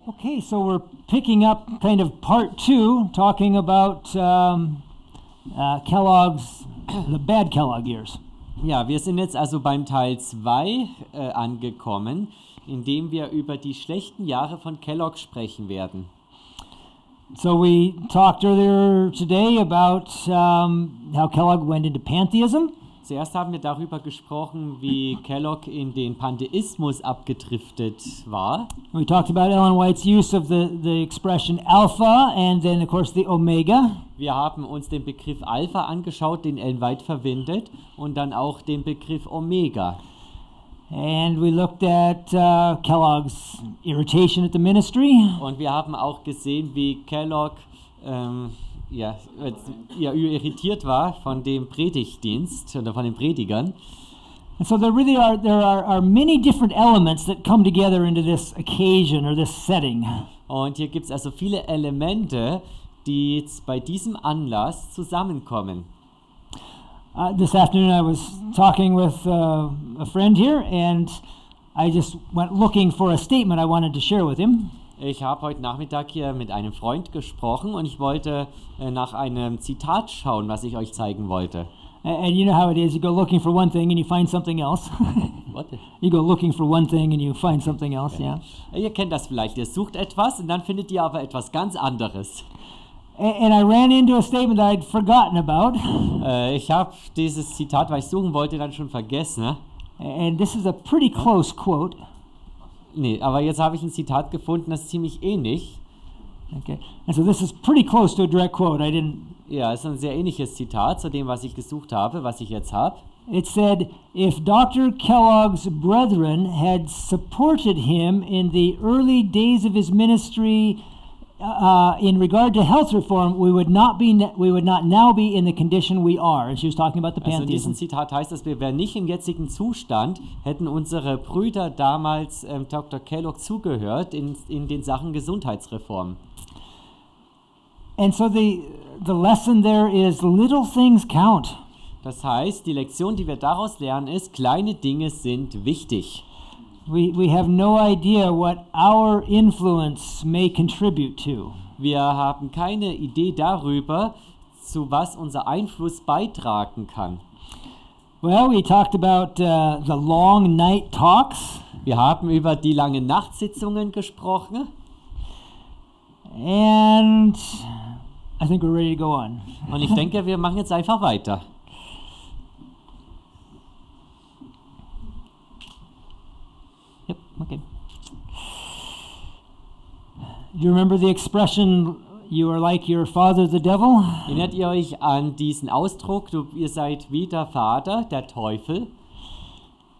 Okay, so we're picking up kind of part 2, talking about Kellogg's, the bad Kellogg years. Ja, wir sind jetzt also beim Teil 2 angekommen, in dem wir über die schlechten Jahre von Kellogg sprechen werden. So we talked earlier today about how Kellogg went into pantheism. Zuerst haben wir darüber gesprochen, wie Kellogg in den Pantheismus abgedriftet war. We talked about Ellen White's use of the expression alpha and then of course the omega. Wir haben uns den Begriff Alpha angeschaut, den Ellen White verwendet, und dann auch den Begriff Omega. And we looked at Kellogg's irritation at the ministry. Und wir haben auch gesehen, wie Kellogg irritiert war von dem Predigtdienst oder von den Predigern. And so there are many different elements that come together into this occasion or this setting. Und hier gibt es also viele Elemente, die jetzt bei diesem Anlass zusammenkommen. This afternoon I was talking with a friend here and I just went looking for a statement I wanted to share with him. Ich habe heute Nachmittag hier mit einem Freund gesprochen und ich wollte nach einem Zitat schauen, was ich euch zeigen wollte. And you know how it is, you go looking for one thing and you find something else. What? You go looking for one thing and you find something else, yeah. Ihr kennt das vielleicht, ihr sucht etwas und dann findet ihr aber etwas ganz anderes. And I ran into a statement that I'd forgotten about. Ich habe dieses Zitat, was ich suchen wollte, dann schon vergessen. Ne? And this is a pretty close quote. Nee, aber jetzt habe ich ein Zitat gefunden, das ist ziemlich ähnlich. Okay. And so this is pretty close to a direct quote. I didn't. Ja, es ist ein sehr ähnliches Zitat zu dem, was ich gesucht habe, was ich jetzt habe. It said, if Dr. Kellogg's brethren had supported him in the early days of his ministry in regard to health reform, we would not now be in the condition we are. And she was talking about the pantheism. Also in diesem pantheism. Zitat heißt es, wir wären nicht im jetzigen Zustand, hätten unsere Brüder damals Dr. Kellogg zugehört in den Sachen Gesundheitsreform. And so the lesson there is little things count. Das heißt, die Lektion, die wir daraus lernen, ist, kleine Dinge sind wichtig. We have no idea what our influence may contribute to. Wir haben keine Idee darüber, zu was unser Einfluss beitragen kann. Well, we talked about the long night talks. Wir haben über die langen Nachtsitzungen gesprochen. And I think we're ready to go on. Und ich denke, wir machen jetzt einfach weiter. Yep, okay. Do you remember the expression, you are like your father the devil? Erinnert ihr euch an diesen Ausdruck, ihr seid wie der Vater, der Teufel?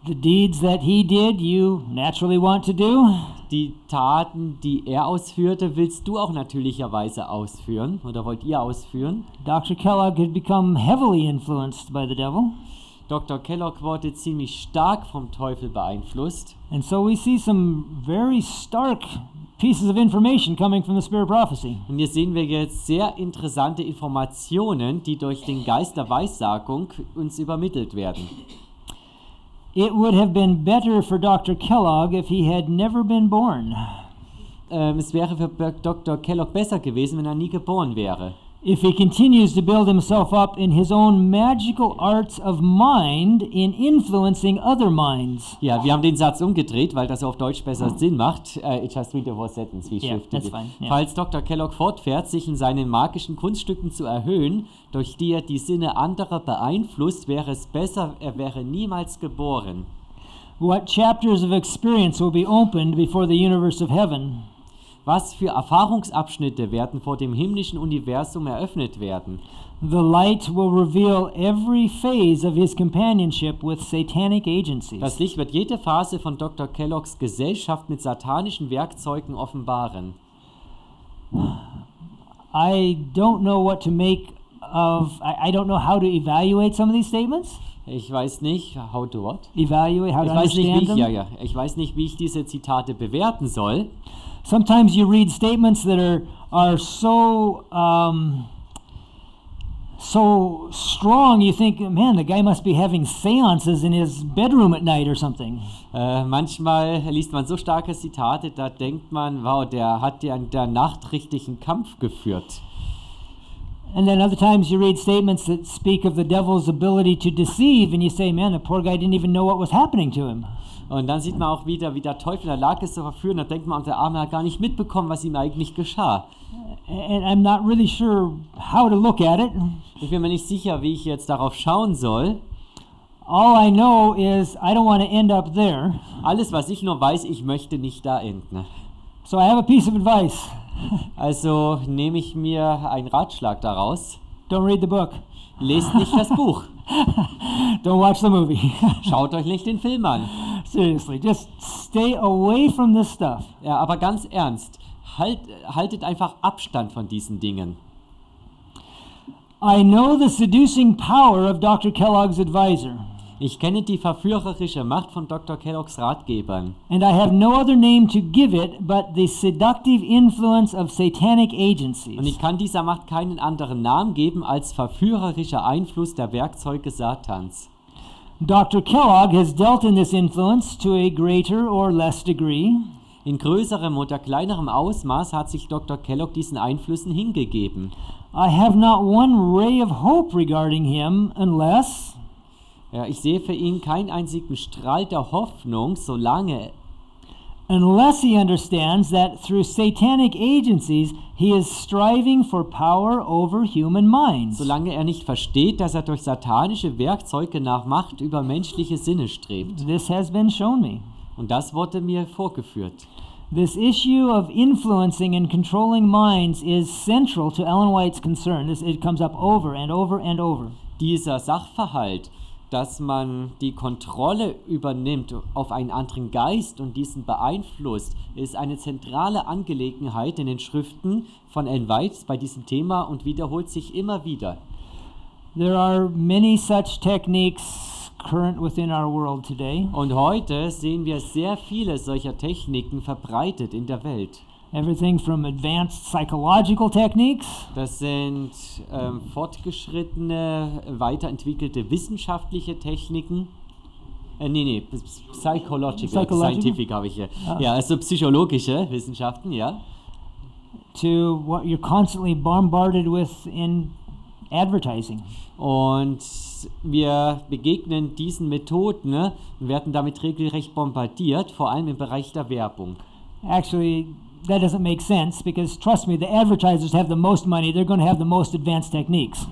The deeds that he did, you naturally want to do. Die Taten, die er ausführte, willst du auch natürlicherweise ausführen oder wollt ihr ausführen? Dr. Kellogg had become heavily influenced by the devil. Dr. Kellogg wurde ziemlich stark vom Teufel beeinflusst. And so we see some very stark pieces of information coming from the spirit of prophecy. Und hier sehen wir jetzt sehr interessante Informationen, die durch den Geist der Weissagung uns übermittelt werden. It would have been better for Dr. Kellogg if he had never been born. Es wäre für Dr. Kellogg besser gewesen, wenn er nie geboren wäre. If he continues to build himself up in his own magical arts of mind in influencing other minds. Ja, wir haben den Satz umgedreht, weil das auf Deutsch besser Sinn macht. It just read the whole sentence, wie Yeah, that's fine. Yeah. Falls Dr. Kellogg fortfährt, sich in seinen magischen Kunststücken zu erhöhen, durch die er die Sinne anderer beeinflusst, wäre es besser, er wäre niemals geboren. What chapters of experience will be opened before the universe of heaven? Was für Erfahrungsabschnitte werden vor dem himmlischen Universum eröffnet werden? The light will reveal every phase of his companionship with satanic agencies. Das Licht wird jede Phase von Dr. Kelloggs Gesellschaft mit satanischen Werkzeugen offenbaren. I don't know what to make of. I don't know how to evaluate some of these statements. Ich weiß nicht, how to what? Evaluate, how to understand them. Ich weiß nicht, wie ich diese Zitate bewerten soll. Sometimes you read statements that are so so strong you think, man, the guy must be having seances in his bedroom at night or something. Manchmal liest man so starke Zitate, da denkt man, wow, der hat ja in der Nacht richtig einen Kampf geführt. And then other times you read statements that speak of the devil's ability to deceive, and you say, man, the poor guy didn't even know what was happening to him. Und dann sieht man auch wieder, wie der Teufel in der Lage ist zu verführen. Da denkt man, der Arme hat gar nicht mitbekommen, was ihm eigentlich geschah. And I'm not really sure how to look at it. Ich bin mir nicht sicher, wie ich jetzt darauf schauen soll. All I know is I don't want to end up there. Alles, was ich nur weiß, ich möchte nicht da enden. So I have a piece of advice. Also nehme ich mir einen Ratschlag daraus. Don't read the book. Lest nicht das Buch. Don't watch the movie. Schaut euch nicht den Film an. Seriously, just stay away from this stuff. Ja, aber ganz ernst, haltet einfach Abstand von diesen Dingen. I know the seducing power of Dr. Kellogg's advisor. Ich kenne die verführerische Macht von Dr. Kelloggs Ratgebern. And I have no other name to give it but the seductive influence of satanic agencies. Und ich kann dieser Macht keinen anderen Namen geben als verführerischer Einfluss der Werkzeuge Satans. Dr. Kellogg has dealt in this influence to a greater or less degree. In größerem oder kleinerem Ausmaß hat sich Dr. Kellogg diesen Einflüssen hingegeben. I have not one ray of hope regarding him unless... Ja, ich sehe für ihn keinen einzigen Strahl der Hoffnung, unless he understands that through satanic agencies he is striving for power over human minds. Solange er nicht versteht, dass er durch satanische Werkzeuge nach Macht über menschliche Sinne strebt. This has been shown me. Und das wurde mir vorgeführt. This issue of influencing and controlling minds is central to Ellen White's concern. It comes up over and over and over. Dieser Sachverhalt, dass man die Kontrolle übernimmt auf einen anderen Geist und diesen beeinflusst, ist eine zentrale Angelegenheit in den Schriften von Ellen White bei diesem Thema und wiederholt sich immer wieder. There are many such techniques current within our world today. Und heute sehen wir sehr viele solcher Techniken verbreitet in der Welt. Everything from advanced psychological techniques. Das sind fortgeschrittene, weiterentwickelte wissenschaftliche Techniken. Psychological, Scientific habe ich hier. Ja, also psychologische Wissenschaften, ja. To what you're constantly bombarded with in advertising. Und wir begegnen diesen Methoden und werden damit regelrecht bombardiert, vor allem im Bereich der Werbung. Actually, that doesn't make sense because trust me, the advertisers have the most money. They're going to have the most advanced techniques.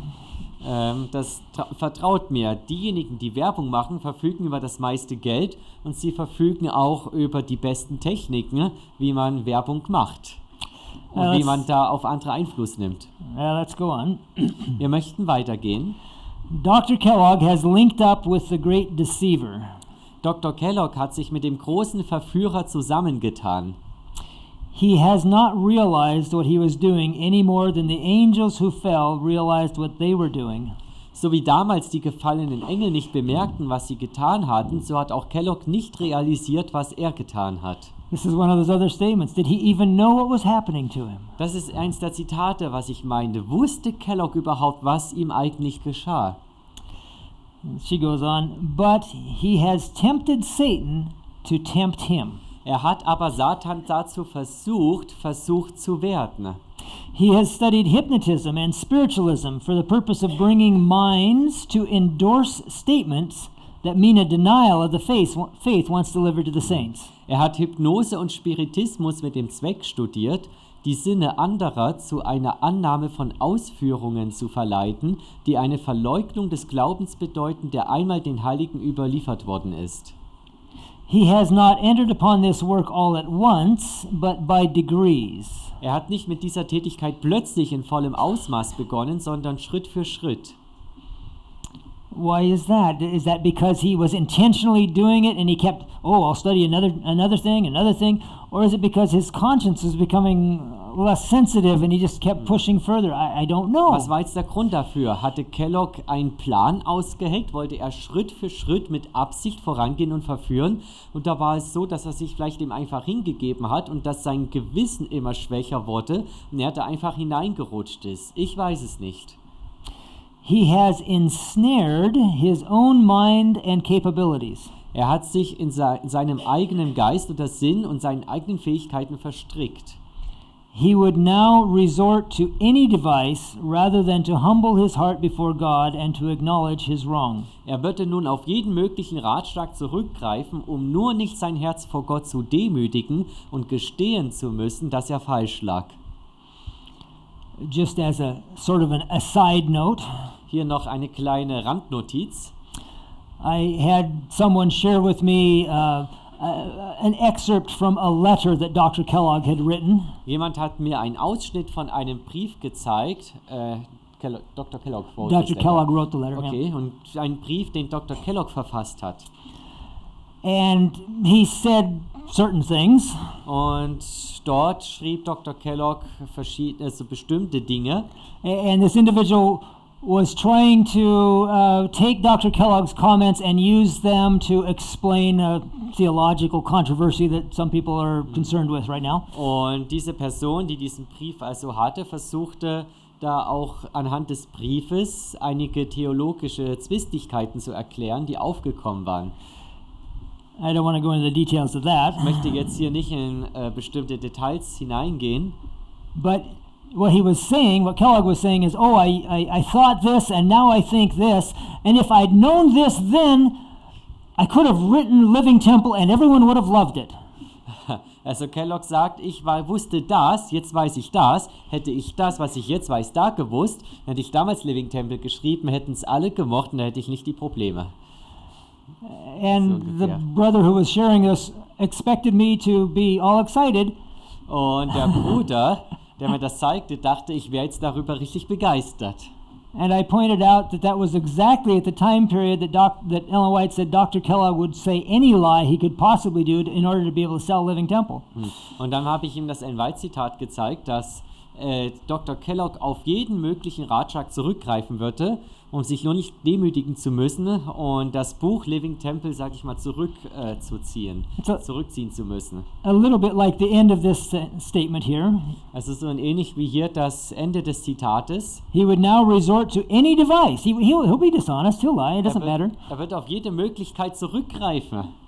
Vertraut mir, diejenigen, die Werbung machen, verfügen über das meiste Geld und sie verfügen auch über die besten Techniken, wie man Werbung macht und wie man da auf andere Einfluss nimmt. Let's go on. Wir möchten weitergehen. Dr. Kellogg has linked up with the great deceiver. Dr. Kellogg hat sich mit dem großen Verführer zusammengetan. He has not realized what he was doing any more than the angels who fell realized what they were doing. So wie damals die gefallenen Engel nicht bemerkten, was sie getan hatten, so hat auch Kellogg nicht realisiert, was er getan hat. This is one of those other statements. Did he even know what was happening to him? Das ist eins der Zitate, was ich meinte. Wusste Kellogg überhaupt, was ihm eigentlich geschah? She goes on, but he has tempted Satan to tempt him. Er hat aber Satan dazu versucht zu werden. He has studied hypnotism and spiritualism for the purpose of bringing minds to endorse statements that mean a denial of the faith once delivered to the saints. Er hat Hypnose und Spiritismus mit dem Zweck studiert, die Sinne anderer zu einer Annahme von Ausführungen zu verleiten, die eine Verleugnung des Glaubens bedeuten, der einmal den Heiligen überliefert worden ist. He has not entered upon this work all at once, but by degrees. Er hat nicht mit dieser Tätigkeit plötzlich in vollem Ausmaß begonnen, sondern Schritt für Schritt. Why is that? Is that because he was intentionally doing it and he kept, I'll study another thing, or is it because his conscience was becoming less sensitive and he just kept pushing further? I don't know. Was war jetzt der Grund dafür? Hatte Kellogg einen Plan ausgeheckt? Wollte er Schritt für Schritt mit Absicht vorangehen und verführen? Und da war es so, dass er sich vielleicht dem einfach hingegeben hat und dass sein Gewissen immer schwächer wurde und er da einfach hineingerutscht ist. Ich weiß es nicht. he has ensnared his own mind and capabilities. Er hat sich in seinem eigenen Geist oder Sinn und seinen eigenen Fähigkeiten verstrickt. He would now resort to any device rather than to humble his heart before God and to acknowledge his wrong. Er würde nun auf jeden möglichen Ratschlag zurückgreifen, um nur nicht sein Herz vor Gott zu demütigen und gestehen zu müssen, dass er falsch lag. Just as a sort of a side note, Hier noch eine kleine Randnotiz. I had someone share with me an excerpt from a letter that Dr. Kellogg had written. Jemand hat mir einen Ausschnitt von einem Brief gezeigt. Dr. Kellogg Dr. Kellogg wrote the letter. Okay, Yeah. und einen Brief, den Dr. Kellogg verfasst hat. And he said certain things. Und dort schrieb Dr. Kellogg bestimmte Dinge. And this individual was trying to take Dr. Kellogg's comments and use them to explain a theological controversy that some people are concerned with right now. Und diese Person, die diesen Brief also hatte, versuchte da auch anhand des Briefes einige theologische Zwistigkeiten zu erklären, die aufgekommen waren. I don't want to go into the details of that. Ich möchte jetzt hier nicht in bestimmte Details hineingehen. But what Kellogg was saying is, oh, I thought this and now I think this, and if I'd known this then, I could have written Living Temple and everyone would have loved it. Also Kellogg sagt, wusste das, jetzt weiß ich das, hätte ich das, was ich jetzt weiß, da gewusst, hätte ich damals Living Temple geschrieben, hätten es alle gemocht und da hätte ich nicht die Probleme. And the brother who was sharing this expected me to be all excited. Und der Bruder, der mir das zeigte, dachte, ich wäre jetzt darüber richtig begeistert. And I pointed out that was exactly at the time period that Ellen White said Dr. Kellogg would say any lie he could possibly do in order to be able to sell Living Temple. Und dann habe ich ihm das Ellen White Zitat gezeigt, dass Dr. Kellogg auf jeden möglichen Ratschlag zurückgreifen würde, um sich nur nicht demütigen zu müssen und das Buch Living Temple, sag ich mal, zurückziehen zu müssen. A little bit like the end of this statement here. Also so ähnlich wie hier das Ende des Zitates. He would now resort to any device. He'll be dishonest, he'll lie, it doesn't matter. Er wird auf jede Möglichkeit zurückgreifen.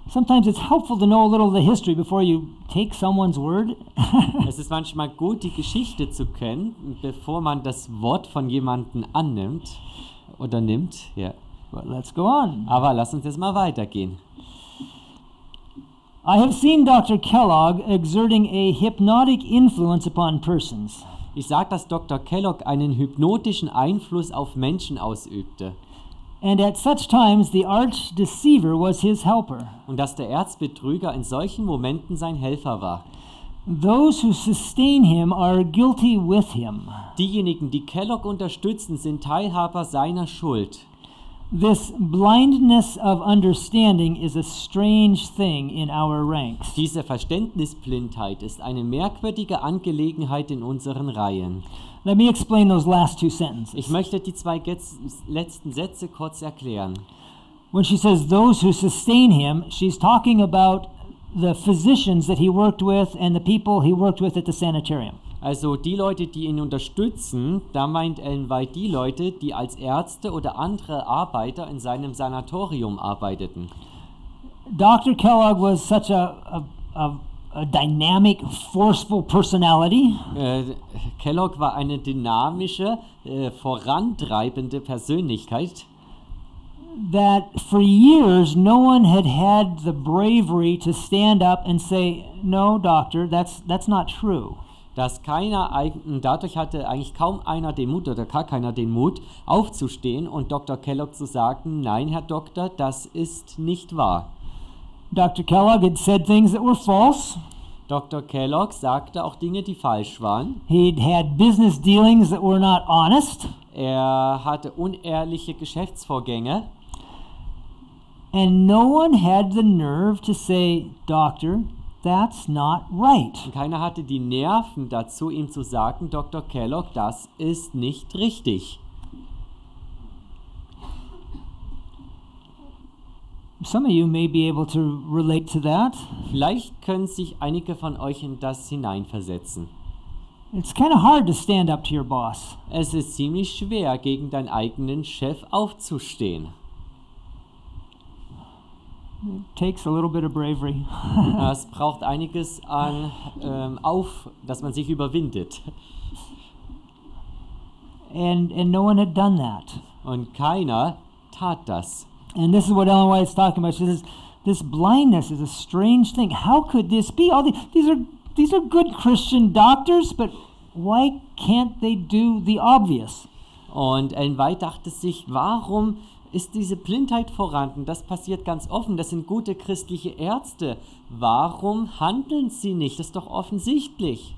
Sometimes it's helpful to know a little of the history before you take someone's word. Es ist manchmal gut, die Geschichte zu kennen, bevor man das Wort von jemandem annimmt oder nimmt. Ja. But let's go on. Aber lass uns jetzt mal weitergehen. I have seen Dr. Kellogg exerting a hypnotic influence upon persons. Ich sage, dass Dr. Kellogg einen hypnotischen Einfluss auf Menschen ausübte. And at such times the arch deceiver was his helper. Und dass der Erzbetrüger in solchen Momenten sein Helfer war. Those who sustain him are guilty with him. Diejenigen, die Kellogg unterstützen, sind Teilhaber seiner Schuld. This blindness of understanding is a strange thing in our ranks. Diese Verständnisblindheit ist eine merkwürdige Angelegenheit in unseren Reihen. Let me explain those last two sentences. Ich möchte die zwei letzten Sätze kurz erklären. When she says those who sustain him, she's talking about the physicians that he worked with and the people he worked with at the sanitarium. Also die Leute, die ihn unterstützen, da meint Ellen White die Leute, die als Ärzte oder andere Arbeiter in seinem Sanatorium arbeiteten. Dr. Kellogg was such a dynamic, forceful personality. Kellogg war eine dynamische, vorantreibende Persönlichkeit. That for years no one had the bravery to stand up and say, "No, doctor, that's not true." Dadurch hatte eigentlich kaum einer den Mut oder gar keiner den Mut, aufzustehen und Dr. Kellogg zu sagen, nein, Herr Doktor, das ist nicht wahr. Dr. Kellogg had said things that were false. Dr. Kellogg sagte auch Dinge, die falsch waren. He'd had business dealings that were not honest. Er hatte unehrliche Geschäftsvorgänge. And no one had the nerve to say, "Doctor, that's not right." Und keiner hatte die Nerven dazu, ihm zu sagen, Dr. Kellogg, das ist nicht richtig. Some of you may be able to relate to that. Vielleicht können sich einige von euch in das hineinversetzen. It's kind of hard to stand up to your boss. Es ist ziemlich schwer, gegen deinen eigenen Chef aufzustehen. It takes a little bit of bravery. Es braucht einiges an dass man sich überwindet. And no one had done that. Und keiner tat das. And this is what Ellen White's talking about. She says, this blindness is a strange thing. How could this be? These are good Christian doctors, but why can't they do the obvious? Und Ellen White dachte sich, warum ist diese Blindheit vorhanden? Das passiert ganz offen. Das sind gute christliche Ärzte. Warum handeln sie nicht? Das ist doch offensichtlich.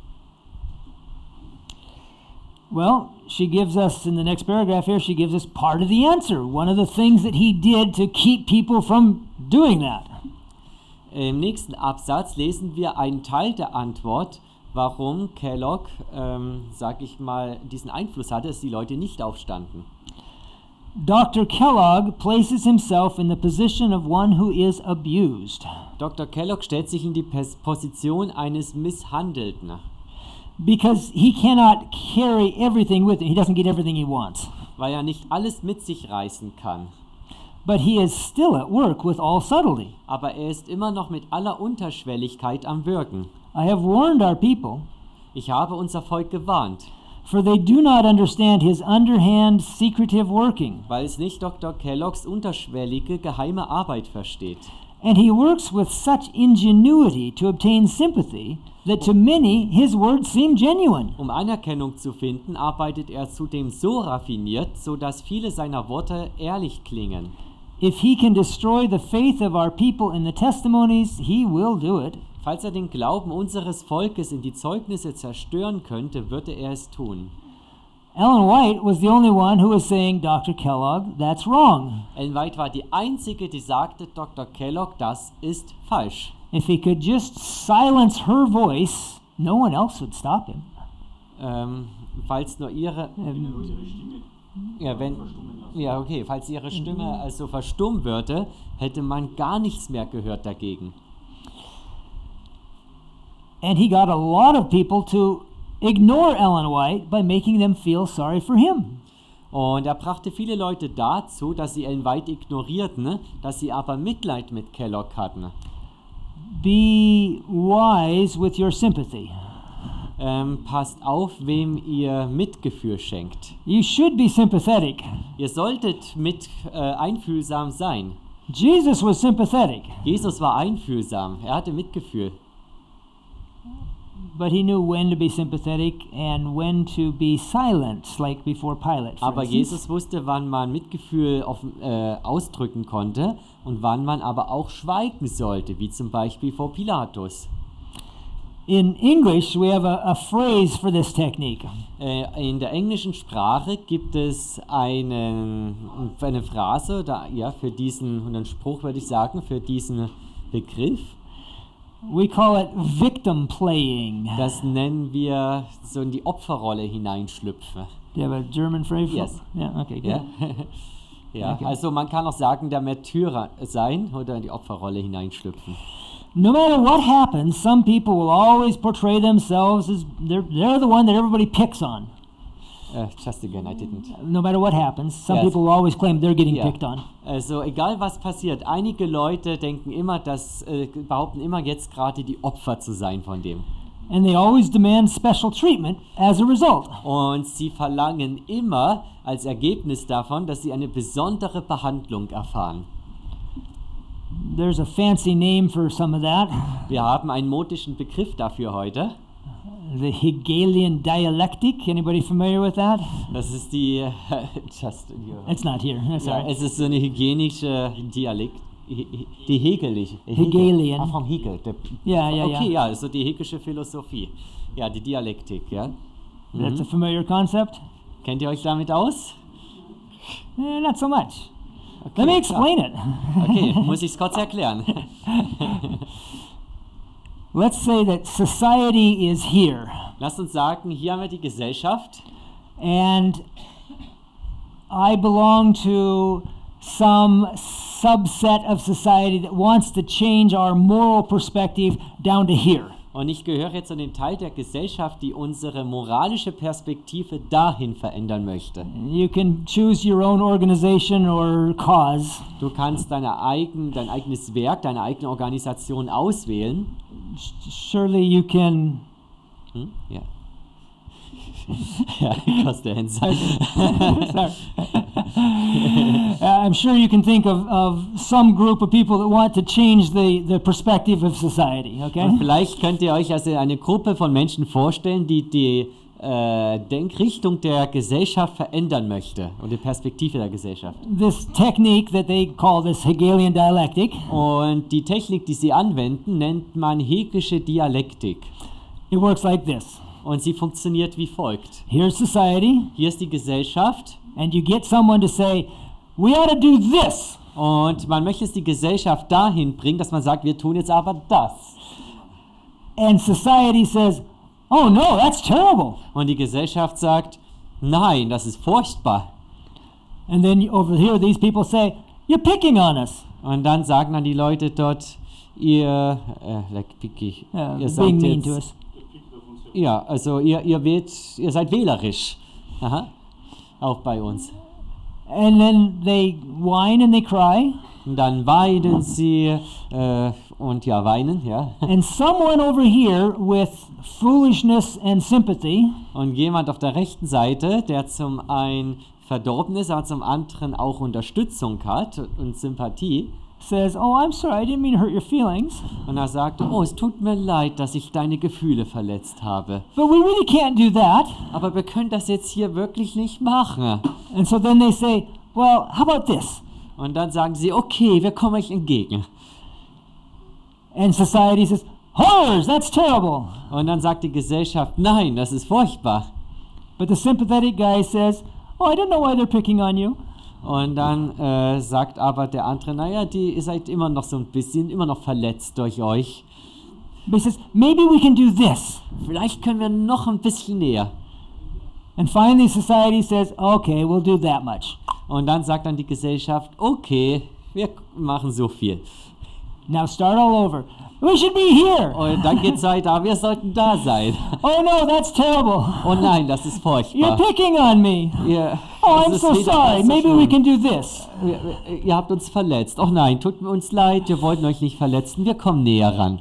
Well, she gives us, in the next paragraph here, she gives us part of the answer. One of the things that he did to keep people from doing that. Im nächsten Absatz lesen wir einen Teil der Antwort, warum Kellogg, diesen Einfluss hatte, dass die Leute nicht aufstanden. Dr. Kellogg places himself in the position of one who is abused. Dr. Kellogg stellt sich in die Position eines Misshandelten. Because he cannot carry everything with him. He doesn't get everything he wants. Weil er nicht alles mit sich reißen kann. But he is still at work with all subtlety. Aber er ist immer noch mit aller Unterschwelligkeit am Wirken. I have warned our people. Ich habe unser Volk gewarnt. For they do not understand his underhand, secretive working. Weil es nicht Dr. Kelloggs unterschwellige, geheime Arbeit versteht. And he works with such ingenuity to obtain sympathy that to many his words seem genuine. Um Anerkennung zu finden, arbeitet er zudem so raffiniert, so dass viele seiner Worte ehrlich klingen. If he can destroy the faith of our people in the testimonies, he will do it. Falls er den Glauben unseres Volkes in die Zeugnisse zerstören könnte, würde er es tun. Ellen White was the only one who was saying, Dr. Kellogg, that's wrong. Ellen White war die einzige, die sagte, Dr. Kellogg, das ist falsch. If he could just silence her voice, no one else would stop him. Falls nur ihre falls ihre Stimme also verstummen würde, hätte man gar nichts mehr gehört dagegen. And he got a lot of people to ignore Ellen White by making them feel sorry for him. Und er brachte viele Leute dazu, dass sie Ellen White ignorierten, dass sie aber Mitleid mit Kellogg hatten. Be wise with your sympathy. Passt auf, wem ihr Mitgefühl schenkt. You should be sympathetic. Ihr solltet einfühlsam sein. Jesus was sympathetic. Jesus war einfühlsam. Er hatte Mitgefühl. But he knew when to be sympathetic and when to be silent, like before Pilate. Aber Jesus wusste, wann man Mitgefühl ausdrücken konnte und wann man aber auch schweigen sollte, wie zum Beispiel vor Pilatus. In English, we have a phrase for this technique. In der englischen Sprache gibt es eine Phrase, für diesen, einen Spruch würde ich sagen, für diesen Begriff. We call it victim playing. Das nennen wir so in die Opferrolle hineinschlüpfen. Do you have a German phrase? Yes. Yeah, okay, good. Ja, ja. Okay. Also man kann auch sagen, der Märtyrer sein oder in die Opferrolle hineinschlüpfen. No matter what happens, some people will always portray themselves as they're the one that everybody picks on. Just again, I didn't. No matter what happens, some people will always claim they're getting picked on. Also egal was passiert, einige Leute denken immer, behaupten immer jetzt gerade die Opfer zu sein von dem. And they always demand special treatment as a result. Und sie verlangen immer als Ergebnis davon, dass sie eine besondere Behandlung erfahren. There's a fancy name for some of that. Wir haben einen modischen Begriff dafür heute. The Hegelian dialectic. Anybody familiar with that? Das ist die It's not here. Ja, es ist so eine hygienische Dialekt. Die Hegelian. Vom Hegel. Okay, ja, also die hegelische Philosophie. Ja, die Dialektik, ja. That's a familiar concept? Kennt ihr euch damit aus? Not so much. Okay, Let me explain it. Okay, muss ich es kurz erklären. Let's say that society is here. Lasst uns sagen, hier haben wir die Gesellschaft. And I belong to some subset of society that wants to change our moral perspective down to here. Und ich gehöre zu dem Teil der Gesellschaft, die unsere moralische Perspektive dahin verändern möchte. You can choose your own organization or cause. Du kannst dein eigenes Werk, deine eigene Organisation auswählen. Surely you can. Ja. Ja, was der Sorry. I'm sure you can think of some group of people that want to change the perspective of society, okay? Und vielleicht könnt ihr euch also eine Gruppe von Menschen vorstellen, die die Denkrichtung der Gesellschaft verändern möchte und die Perspektive der Gesellschaft. This technique that they call this Hegelian dialectic. Und die Technik, die sie anwenden, nennt man Hegelische Dialektik. It works like this. Und sie funktioniert wie folgt. Here's society. Hier ist die Gesellschaft. And you get someone to say, we ought to do this. Und man möchte es die Gesellschaft dahin bringen, dass man sagt, wir tun jetzt aber das. And society says, oh no, that's terrible. Und die Gesellschaft sagt, nein, das ist furchtbar. And then over here, these people say, you're picking on us. Und dann sagen dann die Leute dort, ihr seid being mean jetzt, to us. ja, also ihr seid wählerisch. Aha. Auch bei uns. And then they whine and they cry. Und dann weinen sie weinen, ja. And someone over here with foolishness and sympathy Und jemand auf der rechten Seite, der zum einen verdorben ist, aber zum anderen auch Unterstützung hat und Sympathie, says, oh, I'm sorry, I didn't mean to hurt your feelings. und er sagt, oh, es tut mir leid, dass ich deine Gefühle verletzt habe. But we really can't do that. Aber wir können das jetzt hier wirklich nicht machen. And so then they say, well, how about this? Und dann sagen sie, okay, wir kommen euch entgegen. And society says, horrors, that's terrible. Und dann sagt die Gesellschaft, nein, das ist furchtbar. But the sympathetic guy says, oh, I don't know why they're picking on you. Und dann sagt aber der andere, naja, ihr seid immer noch so ein bisschen, immer noch verletzt durch euch. But he says, maybe we can do this. Vielleicht können wir noch ein bisschen näher. And finally society says, okay, we'll do that much. Und dann sagt dann die Gesellschaft, okay, wir machen so viel. Now start all over. We should be here. Und dann geht's weiter, wir sollten da sein. Oh no, that's terrible. Oh nein, das ist furchtbar. You're picking on me. Oh, I'm so sorry. Maybe we can do this. Ihr habt uns verletzt. Oh nein, tut uns leid, wir wollten euch nicht verletzen. Wir kommen näher ran.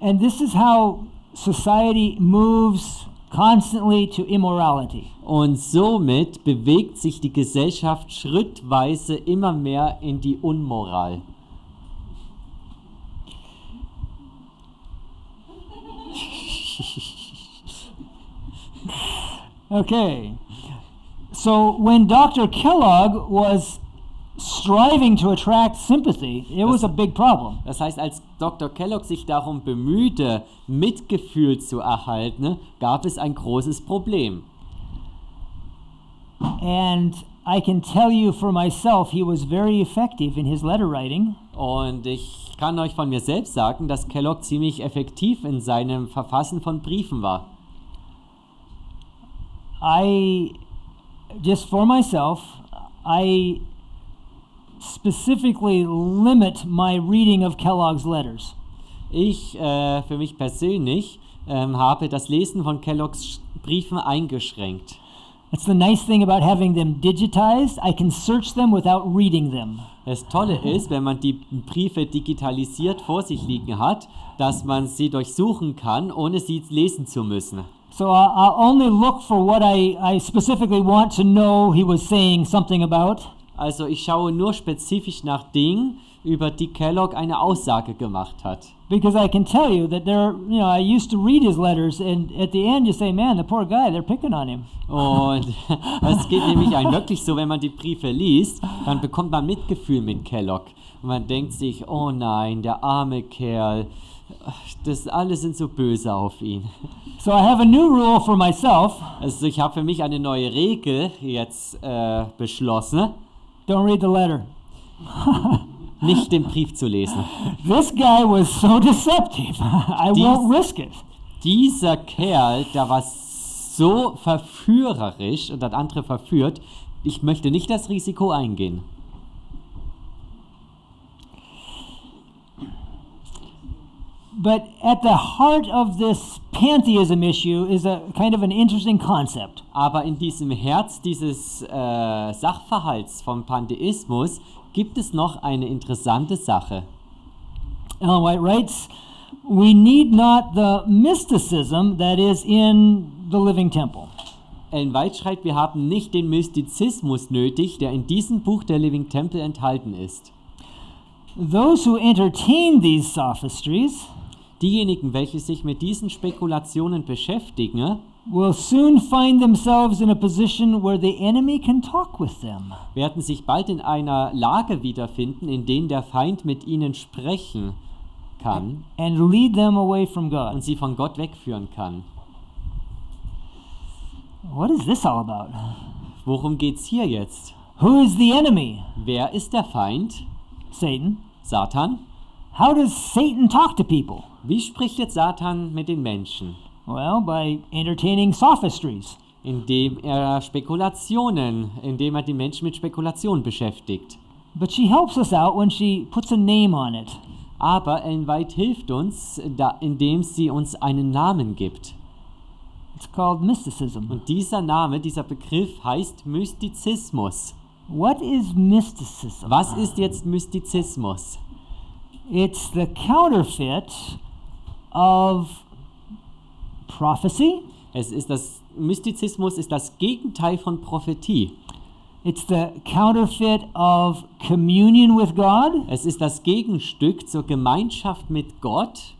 And this is how society moves constantly to immorality. Und somit bewegt sich die Gesellschaft schrittweise immer mehr in die Unmoral. Okay. So when Dr. Kellogg was striving to attract sympathy, it was a big problem. Das heißt, als Dr. Kellogg sich darum bemühte, Mitgefühl zu erhalten, gab es ein großes Problem. And I can tell you for myself, he was very effective in his letter writing. Und ich kann euch von mir selbst sagen, dass Kellogg ziemlich effektiv in seinem Verfassen von Briefen war. Just for myself, I specifically limit my reading of Kellogg's letters. Ich, für mich persönlich, habe das Lesen von Kelloggs Briefen eingeschränkt. That's the nice thing about having them digitized. I can search them without reading them. Das Tolle ist, wenn man die Briefe digitalisiert vor sich liegen hat, dass man sie durchsuchen kann, ohne sie lesen zu müssen. So I'll only look for what I specifically want to know he was saying something about. Also ich schaue nur spezifisch nach Dingen, über die Kellogg eine Aussage gemacht hat. Because I can tell you that I used to read his letters, and at the end you say, man, the poor guy, they're picking on him. Und es geht nämlich einem wirklich so, wenn man die Briefe liest, dann bekommt man Mitgefühl mit Kellogg. Und man denkt sich, oh nein, der arme Kerl, alle sind so böse auf ihn. So I have a new rule for myself. Also ich habe für mich eine neue Regel jetzt beschlossen. Don't read the letter. Nicht den Brief zu lesen. This guy was so deceptive. I won't risk it. Dieser Kerl, der war so verführerisch und hat andere verführt, ich möchte nicht das Risiko eingehen. But at the heart of this pantheism issue is a kind of an interesting concept. Aber in diesem Herz dieses Sachverhalts vom Pantheismus gibt es noch eine interessante Sache. Ellen White writes, "We need not the mysticism that is in the living temple." Ellen White schreibt, wir haben nicht den Mystizismus nötig, der in diesem Buch der Living Temple enthalten ist. Those who entertain these sophistries Diejenigen, welche sich mit diesen Spekulationen beschäftigen, will soon find themselves in a position where the enemy can talk with them. werden sich bald in einer Lage wiederfinden, in der der Feind mit ihnen sprechen kann And lead them away from und God. sie von Gott wegführen kann. What is this all about? Worum geht's hier jetzt? Who is the enemy? Wer ist der Feind? Satan. Satan? How does Satan talk to people? Wie spricht jetzt Satan mit den Menschen? Well, by entertaining sophistries. Indem er die Menschen mit Spekulationen beschäftigt. But she helps us out when she puts a name on it. Aber Ellen White hilft uns, indem sie uns einen Namen gibt. It's called mysticism. Und dieser Name, dieser Begriff heißt Mystizismus. What is mysticism? Was ist jetzt Mystizismus? It's the counterfeit of prophecy. Mystizismus ist das Gegenteil von Prophetie. It's the counterfeit of communion with God. Es ist das Gegenstück zur Gemeinschaft mit Gott.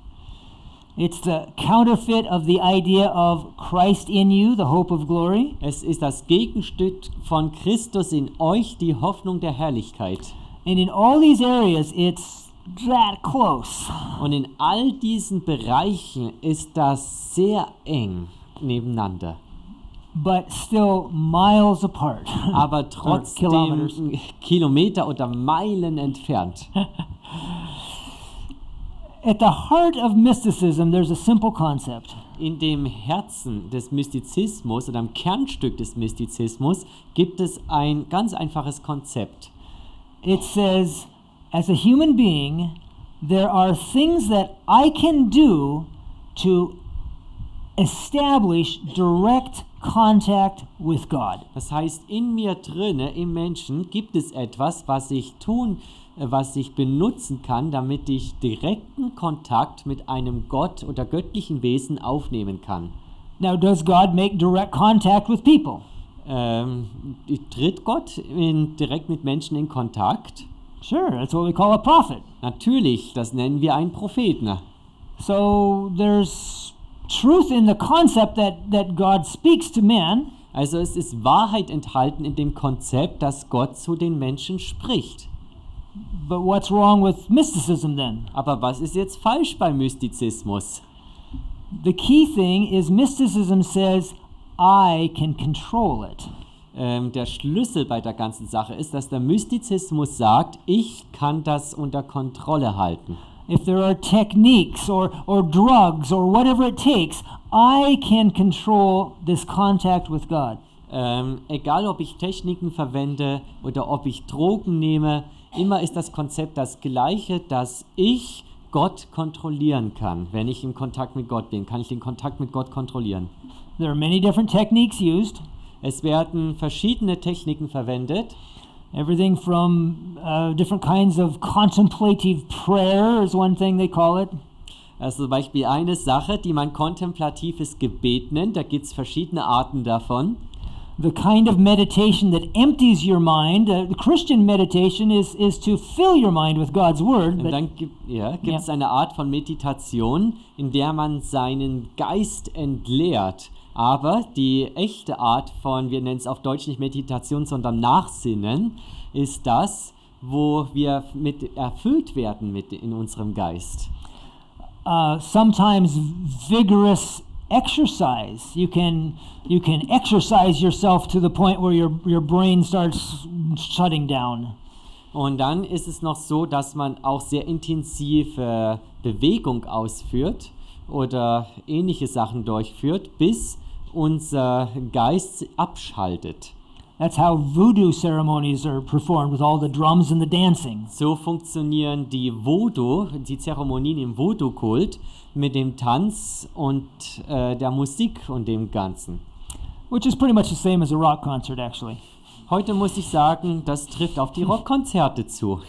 It's the counterfeit of the idea of Christ in you, the hope of glory. Es ist das Gegenstück von Christus in euch, die Hoffnung der Herrlichkeit. And in all these areas, it's that close. Und in all diesen Bereichen ist das sehr eng nebeneinander. But still miles apart. Aber Or trotzdem kilometers. Kilometer oder Meilen entfernt. At the heart of mysticism, there's a simple concept. In dem Herzen des Mystizismus oder am Kernstück des Mystizismus gibt es ein ganz einfaches Konzept. It says, as a human being, there are things that I can do to establish direct contact with God. Das heißt, in mir drinne, im Menschen, gibt es etwas, was ich benutzen kann, damit ich direkten Kontakt mit einem Gott oder göttlichen Wesen aufnehmen kann. Now, does God make direct contact with people? Tritt Gott direkt mit Menschen in Kontakt? Sure, that's what we call a prophet. Natürlich, das nennen wir einen Propheten. So there's truth in the concept that God speaks to man. Also es ist Wahrheit enthalten in dem Konzept, dass Gott zu den Menschen spricht. But what's wrong with mysticism then? Aber was ist jetzt falsch beim Mystizismus? The key thing is mysticism says, I can control it. Der Schlüssel bei der ganzen Sache ist, dass der Mystizismus sagt, ich kann das unter Kontrolle halten. If there are techniques or drugs or whatever it takes, I can control this contact with God. Egal, ob ich Techniken verwende oder ob ich Drogen nehme, immer ist das Konzept das gleiche, dass ich Gott kontrollieren kann. Wenn ich in Kontakt mit Gott bin, kann ich den Kontakt mit Gott kontrollieren. There are many different techniques used. Es werden verschiedene Techniken verwendet. Everything from different kinds of contemplative prayer is one thing they call it. Also zum Beispiel eine Sache, die man kontemplatives Gebet nennt. Da gibt es verschiedene Arten davon. The kind of meditation that empties your mind. The Christian meditation is to fill your mind with God's word. Und dann gibt es eine Art von Meditation, in der man seinen Geist entleert. Aber die echte Art von, wir nennen es auf Deutsch nicht Meditation, sondern Nachsinnen, ist das, wo wir mit erfüllt werden in unserem Geist. Sometimes vigorous exercise. You can exercise yourself to the point where your brain starts shutting down. Und dann ist es noch so, dass man auch sehr intensive Bewegung ausführt oder ähnliche Sachen durchführt, bis unser Geist abschaltet. That's how voodoo ceremonies are performed with all the drums and the dancing. So funktionieren die Zeremonien im Voodoo-Kult mit dem Tanz und der Musik und dem Ganzen. Which is pretty much the same as a rock concert, actually. Heute muss ich sagen, das trifft auf die Rockkonzerte zu.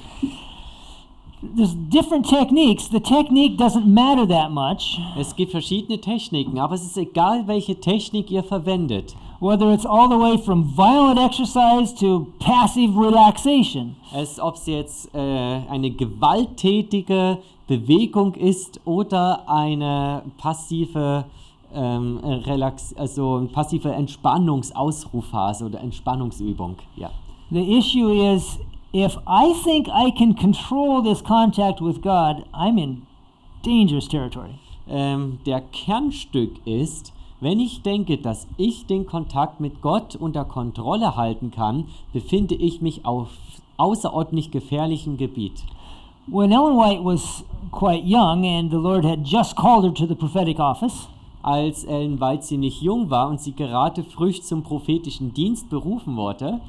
There's different techniques. The technique doesn't matter that much. Es gibt verschiedene Techniken, aber es ist egal, welche Technik ihr verwendet. Whether it's all the way from violent exercise to passive relaxation. Ob es jetzt eine gewalttätige Bewegung ist oder eine passive passive Entspannungsausrufphase oder Entspannungsübung. Ja. The issue is, if I think I can control this contact with God, I'm in dangerous territory. Der Kernstück ist, wenn ich denke, dass ich den Kontakt mit Gott unter Kontrolle halten kann, befinde ich mich auf außerordentlich gefährlichem Gebiet. When Ellen White was quite young and the Lord had just called her to the prophetic office, als Ellen White ziemlich jung war und sie gerade frisch zum prophetischen Dienst berufen wurde,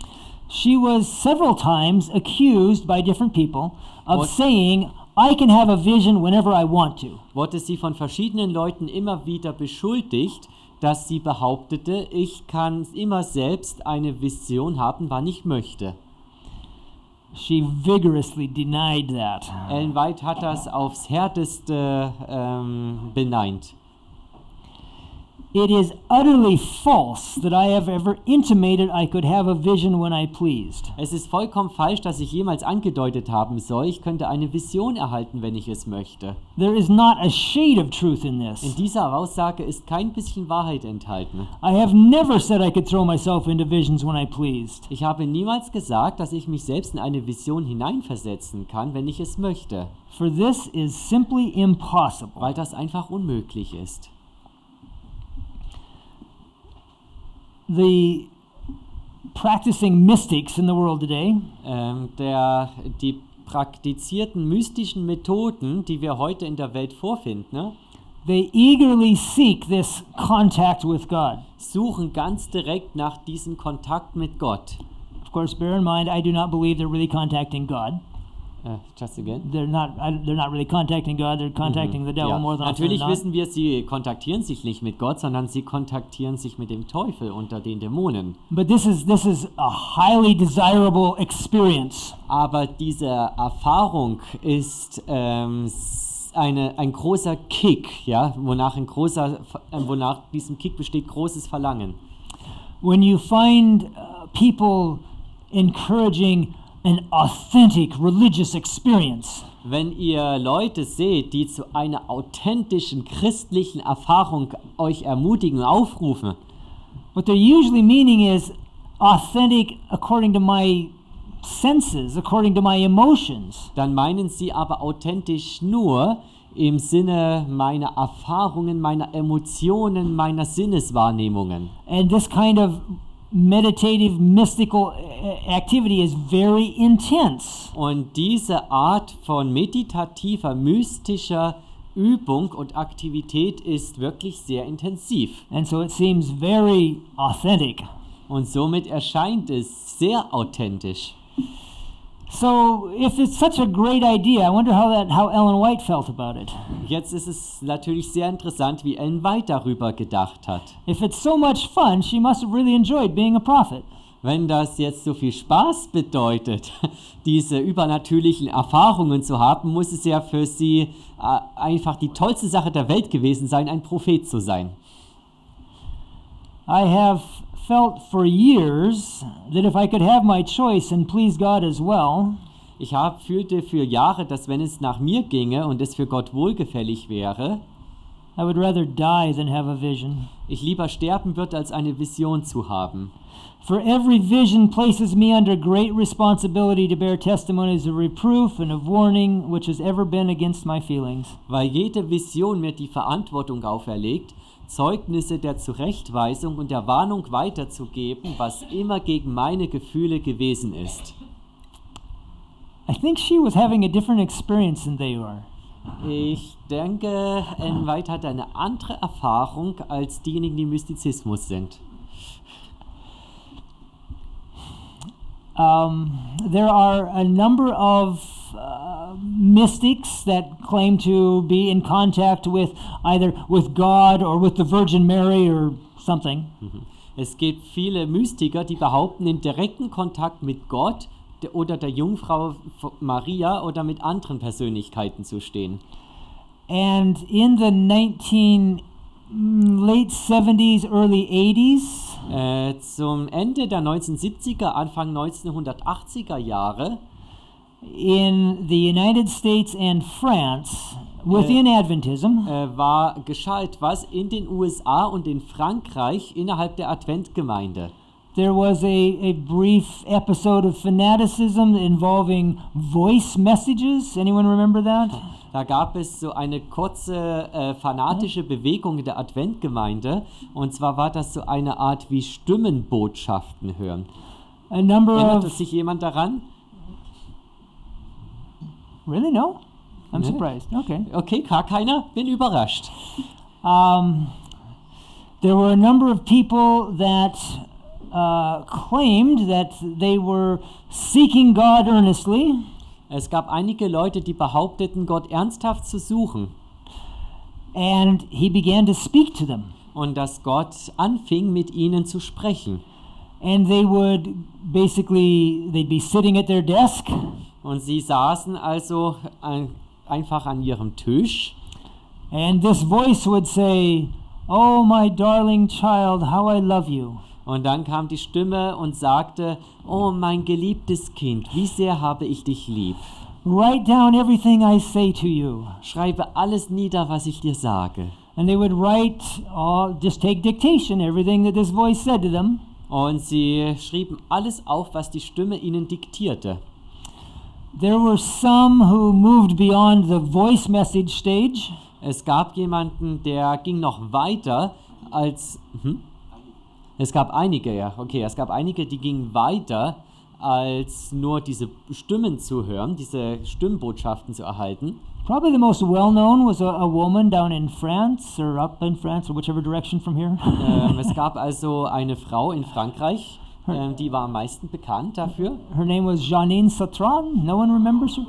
she was several times accused by different people of saying, I can have a vision whenever I want to. Wurde sie von verschiedenen Leuten immer wieder beschuldigt, dass sie behauptete, ich kann immer selbst eine Vision haben, wann ich möchte. She vigorously denied that. Ellen White hat das aufs Härteste beneint. It is utterly false that I have ever intimated I could have a vision when I pleased. Es ist vollkommen falsch, dass ich jemals angedeutet haben soll, ich könnte eine Vision erhalten, wenn ich es möchte. There is not a shade of truth in In this. dieser Aussage ist kein bisschen Wahrheit enthalten. I have never said I could throw myself into visions when I pleased. Ich habe niemals gesagt, dass ich mich selbst in eine Vision hineinversetzen kann, wenn ich es möchte, For this is simply impossible. weil das einfach unmöglich ist. The practicing mystics in the world today Die praktizierten mystischen Methoden, die wir heute in der Welt vorfinden, ne, they eagerly seek this contact with God. suchen ganz direkt nach diesem Kontakt mit Gott. Of course, bear in mind, I do not believe they're really contacting God. Just again. They're not really contacting God. They're contacting the devil Ja, more than often natürlich than not. wissen wir, sie kontaktieren sich nicht mit Gott, sondern sie kontaktieren sich mit dem Teufel unter den Dämonen. But this is a highly desirable experience. Aber diese Erfahrung ist ein großer Kick, ja, wonach diesem Kick besteht großes Verlangen. When you find people encouraging an authentic religious experience, Wenn ihr Leute seht, die zu einer authentischen christlichen Erfahrung euch ermutigen, aufrufen, what they're usually meaning is authentic according to my senses, according to my emotions. dann meinen sie aber authentisch nur im Sinne meiner Erfahrungen, meiner Emotionen, meiner Sinneswahrnehmungen. And this kind of meditative, mystical activity is very intense. Und diese Art von meditativer, mystischer Übung und Aktivität ist wirklich sehr intensiv. And so it seems very authentic. Und somit erscheint es sehr authentisch. So if it's such a great idea, I wonder how Ellen White felt about it. Jetzt ist es natürlich sehr interessant, wie Ellen White darüber gedacht hat. If it's so much fun, she must have really enjoyed being a prophet. Wenn das jetzt so viel Spaß bedeutet, diese übernatürlichen Erfahrungen zu haben, muss es ja für sie einfach die tollste Sache der Welt gewesen sein, ein Prophet zu sein. I have felt for years that if I could have my choice and please God as well, Ich fühlte für Jahre, dass wenn es nach mir ginge und es für Gott wohlgefällig wäre, I would rather die than have a vision. ich lieber sterben würde, als eine Vision zu haben. For every vision places me under great responsibility to bear testimonies of reproof and of warning which has ever been against my feelings. Weil jede Vision mir die Verantwortung auferlegt, Zeugnisse der Zurechtweisung und der Warnung weiterzugeben, was immer gegen meine Gefühle gewesen ist. I think she was having a different experience than they were. Ich denke, Ellen White hatte eine andere Erfahrung als diejenigen, die im Mystizismus sind. there are a number of mystics that claim to be in contact with either with God or with the Virgin Mary or something. Es gibt viele Mystiker, die behaupten, in direkten Kontakt mit Gott oder der Jungfrau Maria oder mit anderen Persönlichkeiten zu stehen. And in the late 70s, early 80s, Zum Ende der 1970er, Anfang 1980er Jahre in the United States and France, within Adventism, geschah etwas in den USA und in Frankreich innerhalb der Adventgemeinde. there was a brief episode of fanaticism involving voice messages. Anyone remember that? Da gab es so eine kurze fanatische Bewegung der Adventgemeinde, und zwar war das so eine Art wie Stimmenbotschaften hören. A number Erinnert of sich jemand daran? really no, I'm Nee. surprised. Okay. Okay, gar keiner? Bin überrascht. There were a number of people that claimed that they were seeking God earnestly, Es gab einige Leute, die behaupteten, Gott ernsthaft zu suchen and he began to speak to them. und dass Gott anfing, mit ihnen zu sprechen. And they would they'd be sitting at their desk, Und sie saßen also einfach an ihrem Tisch, and this voice would say, "Oh, my darling child, how I love you." und dann kam die Stimme und sagte, oh mein geliebtes Kind, wie sehr habe ich dich lieb. Write down everything I say to you. Schreibe alles nieder, was ich dir sage. And they would write, just take dictation, everything that this voice said to them. Und sie schrieben alles auf, was die Stimme ihnen diktierte. There were some who moved beyond the voice message stage. Es gab jemanden, der ging noch weiter als... Es gab einige, die gingen weiter, als nur diese Stimmen zu hören, diese Stimmbotschaften zu erhalten. Probably the most well-known was a woman down in France, or up in France, or whichever direction from here. Es gab also eine Frau in Frankreich, die war am meisten bekannt dafür. Her name was Janine Satran. No one remembers her?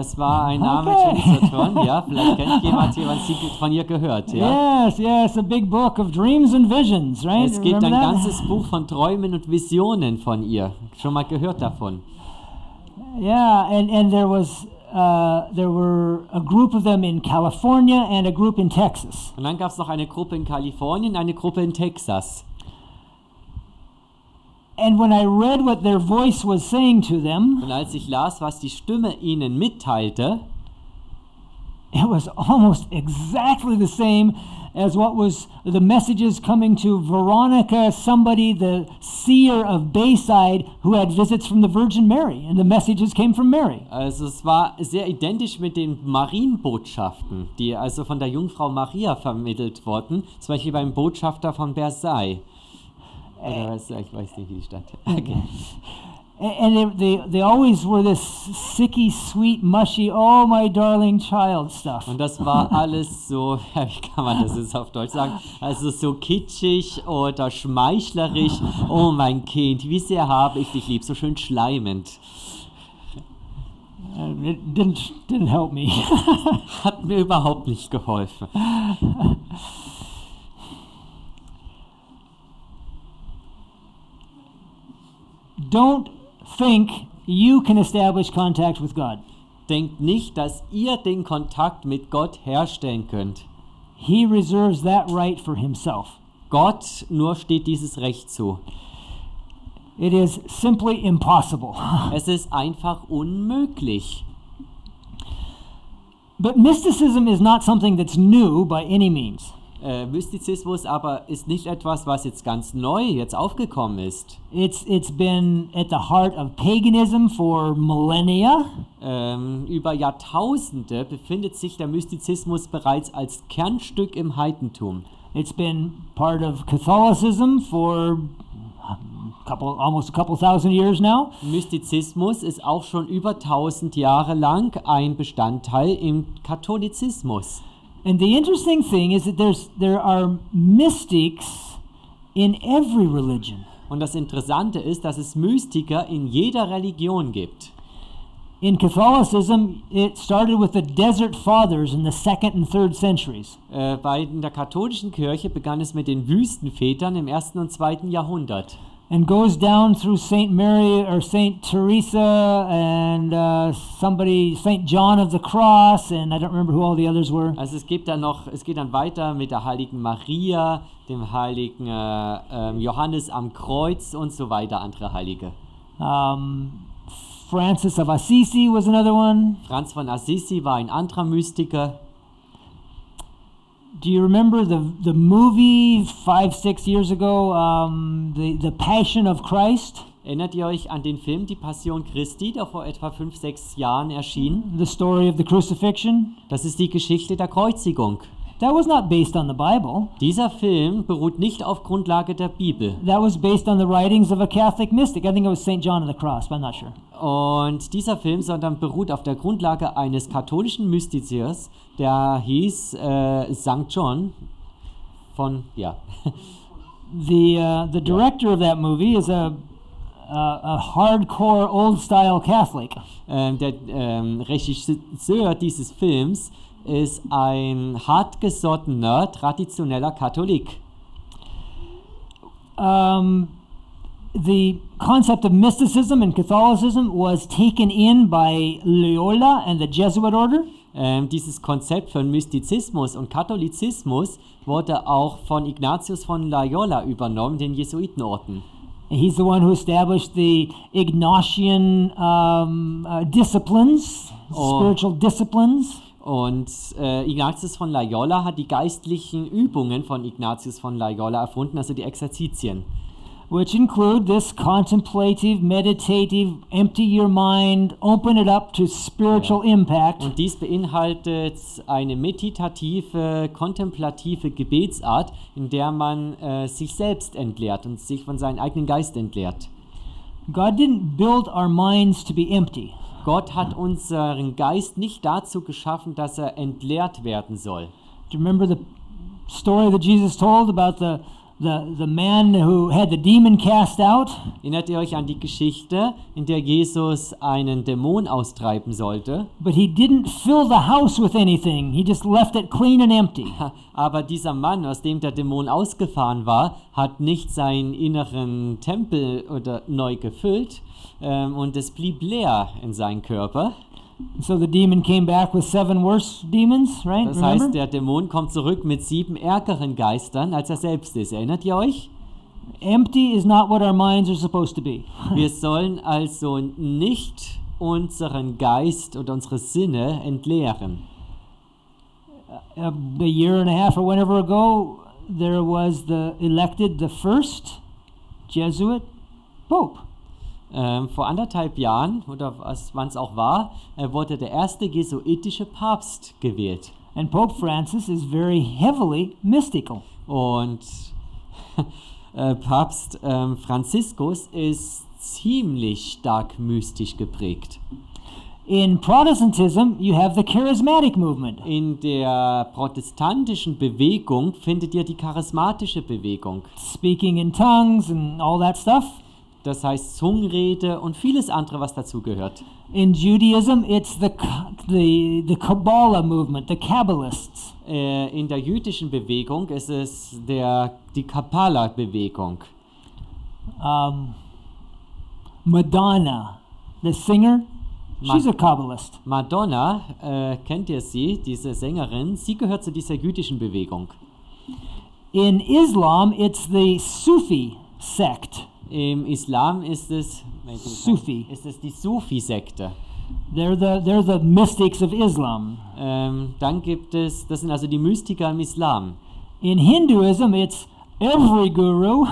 Es war ein Name, Okay. Jenny, ja, vielleicht kennt jemand von ihr gehört, ja. Yes, a big book of dreams and visions, right? Es gibt Remember ein that? ganzes Buch von Träumen und Visionen von ihr. Schon mal gehört davon. Yeah, and there were a group of them in California and a group in Texas. Und dann gab es noch eine Gruppe in Kalifornien, eine Gruppe in Texas. And when I read what their voice was saying to them, Und als ich las, was die Stimme ihnen mitteilte, it was almost exactly the same as what was the messages coming to Veronica, somebody, the seer of Bayside, who had visits from the Virgin Mary, and the messages came from Mary. also es war sehr identisch mit den Marienbotschaften, die also von der Jungfrau Maria vermittelt wurden, zum Beispiel beim Botschafter von Versailles. Oder was, ich weiß nicht, wie die Stadt. Okay. And they always were this sicky, sweet, mushy, oh my darling child stuff. Und das war alles so, wie kann man das jetzt auf Deutsch sagen, also so kitschig oder schmeichlerisch. Oh mein Kind, wie sehr habe ich dich lieb, so schön schleimend. It didn't help me. Hat mir überhaupt nicht geholfen. Don't think you can establish contact with God. Denkt nicht, dass ihr den Kontakt mit Gott herstellen könnt. He reserves that right for himself. Gott nur steht dieses Recht zu. It is simply impossible. Es ist einfach unmöglich. But mysticism is not something that's new by any means. Mystizismus aber ist nicht etwas, was jetzt ganz neu jetzt aufgekommen ist. It's been at the heart of paganism for millennia. Über Jahrtausende befindet sich der Mystizismus bereits als Kernstück im Heidentum. It's been part of Catholicism for almost a couple thousand years now. Mystizismus ist auch schon über 1000 Jahre lang ein Bestandteil im Katholizismus. And the interesting thing is that there are mystics in every religion. Und das Interessante ist, dass es Mystiker in jeder Religion gibt. In Catholicism, it started with the Desert Fathers in the 2nd and 3rd centuries. In der katholischen Kirche begann es mit den Wüstenvätern im 1. und 2. Jahrhundert. And goes down through Saint Mary or Saint Teresa and Saint John of the Cross, and I don't remember who all the others were. Also es geht dann weiter mit der heiligen Maria, dem heiligen Johannes am Kreuz und so weiter, andere Heilige. Francis of Assisi was another one. Franz von Assisi war ein anderer Mystiker. Do you remember the movie 5-6 years ago, the Passion of Christ? Erinnert ihr euch an den Film Die Passion Christi, der vor etwa 5-6 Jahren erschien? The story of the crucifixion? Das ist die Geschichte der Kreuzigung. That was not based on the Bible. Dieser Film beruht nicht auf Grundlage der Bibel. That was based on the writings of a Catholic mystic. I think it was Saint John of the Cross, but I'm not sure. Und dieser Film beruht auf der Grundlage eines katholischen Mystikers, der hieß St. John von, ja. The director of that movie is a hardcore old-style Catholic. Der Regisseur dieses Films ist ein hartgesottener, traditioneller Katholik. The concept of mysticism in Catholicism was taken in by Loyola and the Jesuit order. Dieses Konzept von Mystizismus und Katholizismus wurde auch von Ignatius von Loyola übernommen, den Jesuitenorden. He's the one who established the Ignatian disciplines, spiritual disciplines. Und Ignatius von Loyola hat die geistlichen Übungen von Ignatius von Loyola erfunden, also die Exerzitien. Which include this contemplative, meditative, empty your mind, open it up to spiritual impact. Und dies beinhaltet eine meditative, kontemplative Gebetsart, in der man sich selbst entleert und sich von seinem eigenen Geist entleert. God didn't build our minds to be empty. Gott hat unseren Geist nicht dazu geschaffen, dass er entleert werden soll. Do you remember the story that Jesus told about the man who had the demon cast out? Erinnert ihr euch an die Geschichte, in der Jesus einen Dämon austreiben sollte? But he didn't fill the house with anything. He just left it clean and empty. Aber dieser Mann, aus dem der Dämon ausgefahren war, hat nicht seinen inneren Tempel neu gefüllt, und es blieb leer in seinem Körper. So the demon came back with 7 worse demons, right? Das heißt, der Dämon kommt zurück mit 7 ärgeren Geistern, als er selbst ist. Erinnert ihr euch? Empty is not what our minds are supposed to be. Wir sollen also nicht unseren Geist oder unsere Sinne entleeren. A year and a half or whenever ago, there was the first Jesuit Pope. Vor 1,5 Jahren, oder wann es auch war, wurde der erste jesuitische Papst gewählt. And Pope Francis is very heavily mystical. Und Papst Franziskus ist ziemlich stark mystisch geprägt. In Protestantism, you have the charismatic movement. In der protestantischen Bewegung findet ihr die charismatische Bewegung. Speaking in tongues and all that stuff. Das heißt Zungenrede und vieles andere, was dazugehört. In Judaism, it's the Kabbalah movement, the Kabbalists. In der jüdischen Bewegung ist es die Kabbala-Bewegung. Madonna, the singer, she's a Kabbalist. Madonna, kennt ihr sie, diese Sängerin? Sie gehört zu dieser jüdischen Bewegung. In Islam, it's the Sufi sect. Im Islam ist es Sufi. Ist es die Sufi-Sekte. They're the mystics of Islam. Dann gibt es, das sind also die Mystiker im Islam. In Hinduism, it's every guru.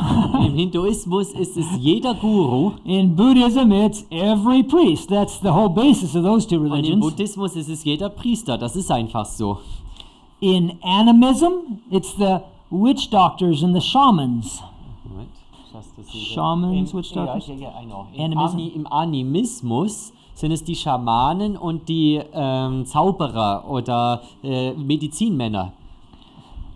Im Hinduismus ist es jeder Guru. In Buddhism, it's every priest. That's the whole basis of those two religions. Und im Buddhismus ist es jeder Priester. Das ist einfach so. In Animism, it's the witch doctors and the shamans. Shamans, witch doctors? Im Animismus sind es die Schamanen und die Zauberer oder Medizinmänner.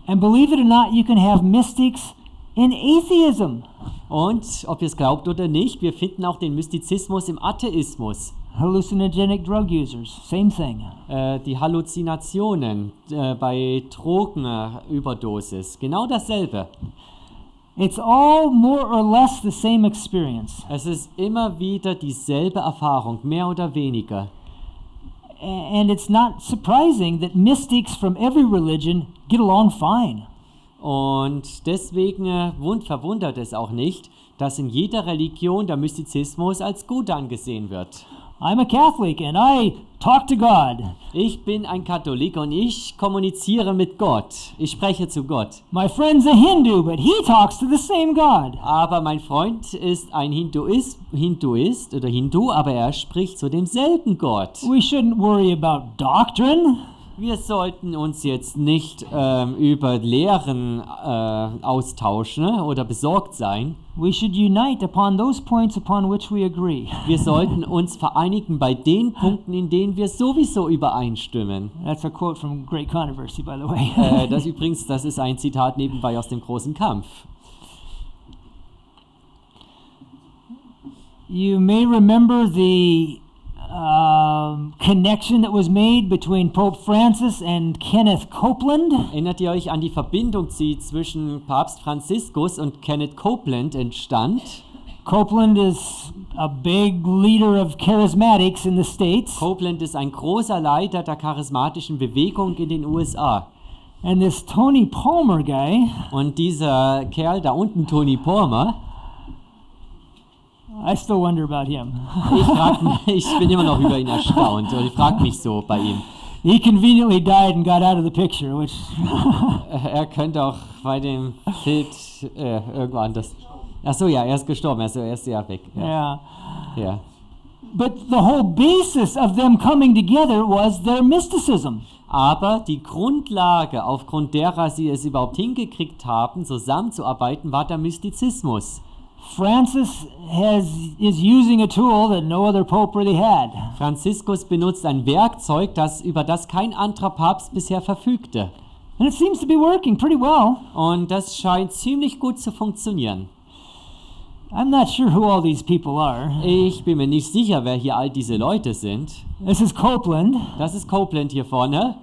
And believe it or not, you can have mystics in atheism. Und ob ihr es glaubt oder nicht, wir finden auch den Mystizismus im Atheismus. Hallucinogenic drug users, same thing. Die Halluzinationen bei Drogenüberdosis, genau dasselbe. It's all more or less the same experience. Es ist immer wieder dieselbe Erfahrung, mehr oder weniger. And it's not surprising that mystics from every religion get along fine. Und deswegen verwundert es auch nicht, dass in jeder Religion der Mystizismus als gut angesehen wird. I'm a Catholic and I talk to God. Ich bin ein Katholik und ich kommuniziere mit Gott. Ich spreche zu Gott. My friend's a Hindu, but he talks to the same God. Aber mein Freund ist ein Hinduist oder Hindu, aber er spricht zu demselben Gott. We shouldn't worry about doctrine. Wir sollten uns jetzt nicht über Lehren austauschen oder besorgt sein. We should unite upon those points upon which we agree. Wir sollten uns vereinigen bei den Punkten, in denen wir sowieso übereinstimmen. That's a quote from Great Controversy, by the way. Das ist ein Zitat nebenbei aus dem großen Kampf. You may remember the connection that was made between Pope Francis and Kenneth Copeland. Erinnert ihr euch an die Verbindung, die zwischen Papst Franziskus und Kenneth Copeland entstand? Copeland is a big leader of charismatics in the States. Copeland ist ein großer Leiter der charismatischen Bewegung in den USA. And this Tony Palmer guy. Und dieser Kerl da unten, Tony Palmer, I still wonder about him. Ich bin immer noch über ihn erstaunt und ich frage mich so bei ihm. He conveniently died and got out of the picture, which er könnte auch bei dem Bild irgendwo anders. Achso, ja, er ist gestorben, also er ist ja weg. Yeah. Ja. But the whole basis of them coming together was their mysticism. Aber die Grundlage, aufgrund derer sie es überhaupt hingekriegt haben, zusammenzuarbeiten, war der Mystizismus. Francis is using a tool that no other pope really had. Franziskus benutzt ein Werkzeug, über das kein anderer Papst bisher verfügte. And it seems to be working pretty well. Und das scheint ziemlich gut zu funktionieren. I'm not sure who all these people are. Ich bin mir nicht sicher, wer hier all diese Leute sind. This is Copeland. Das ist Copeland hier vorne.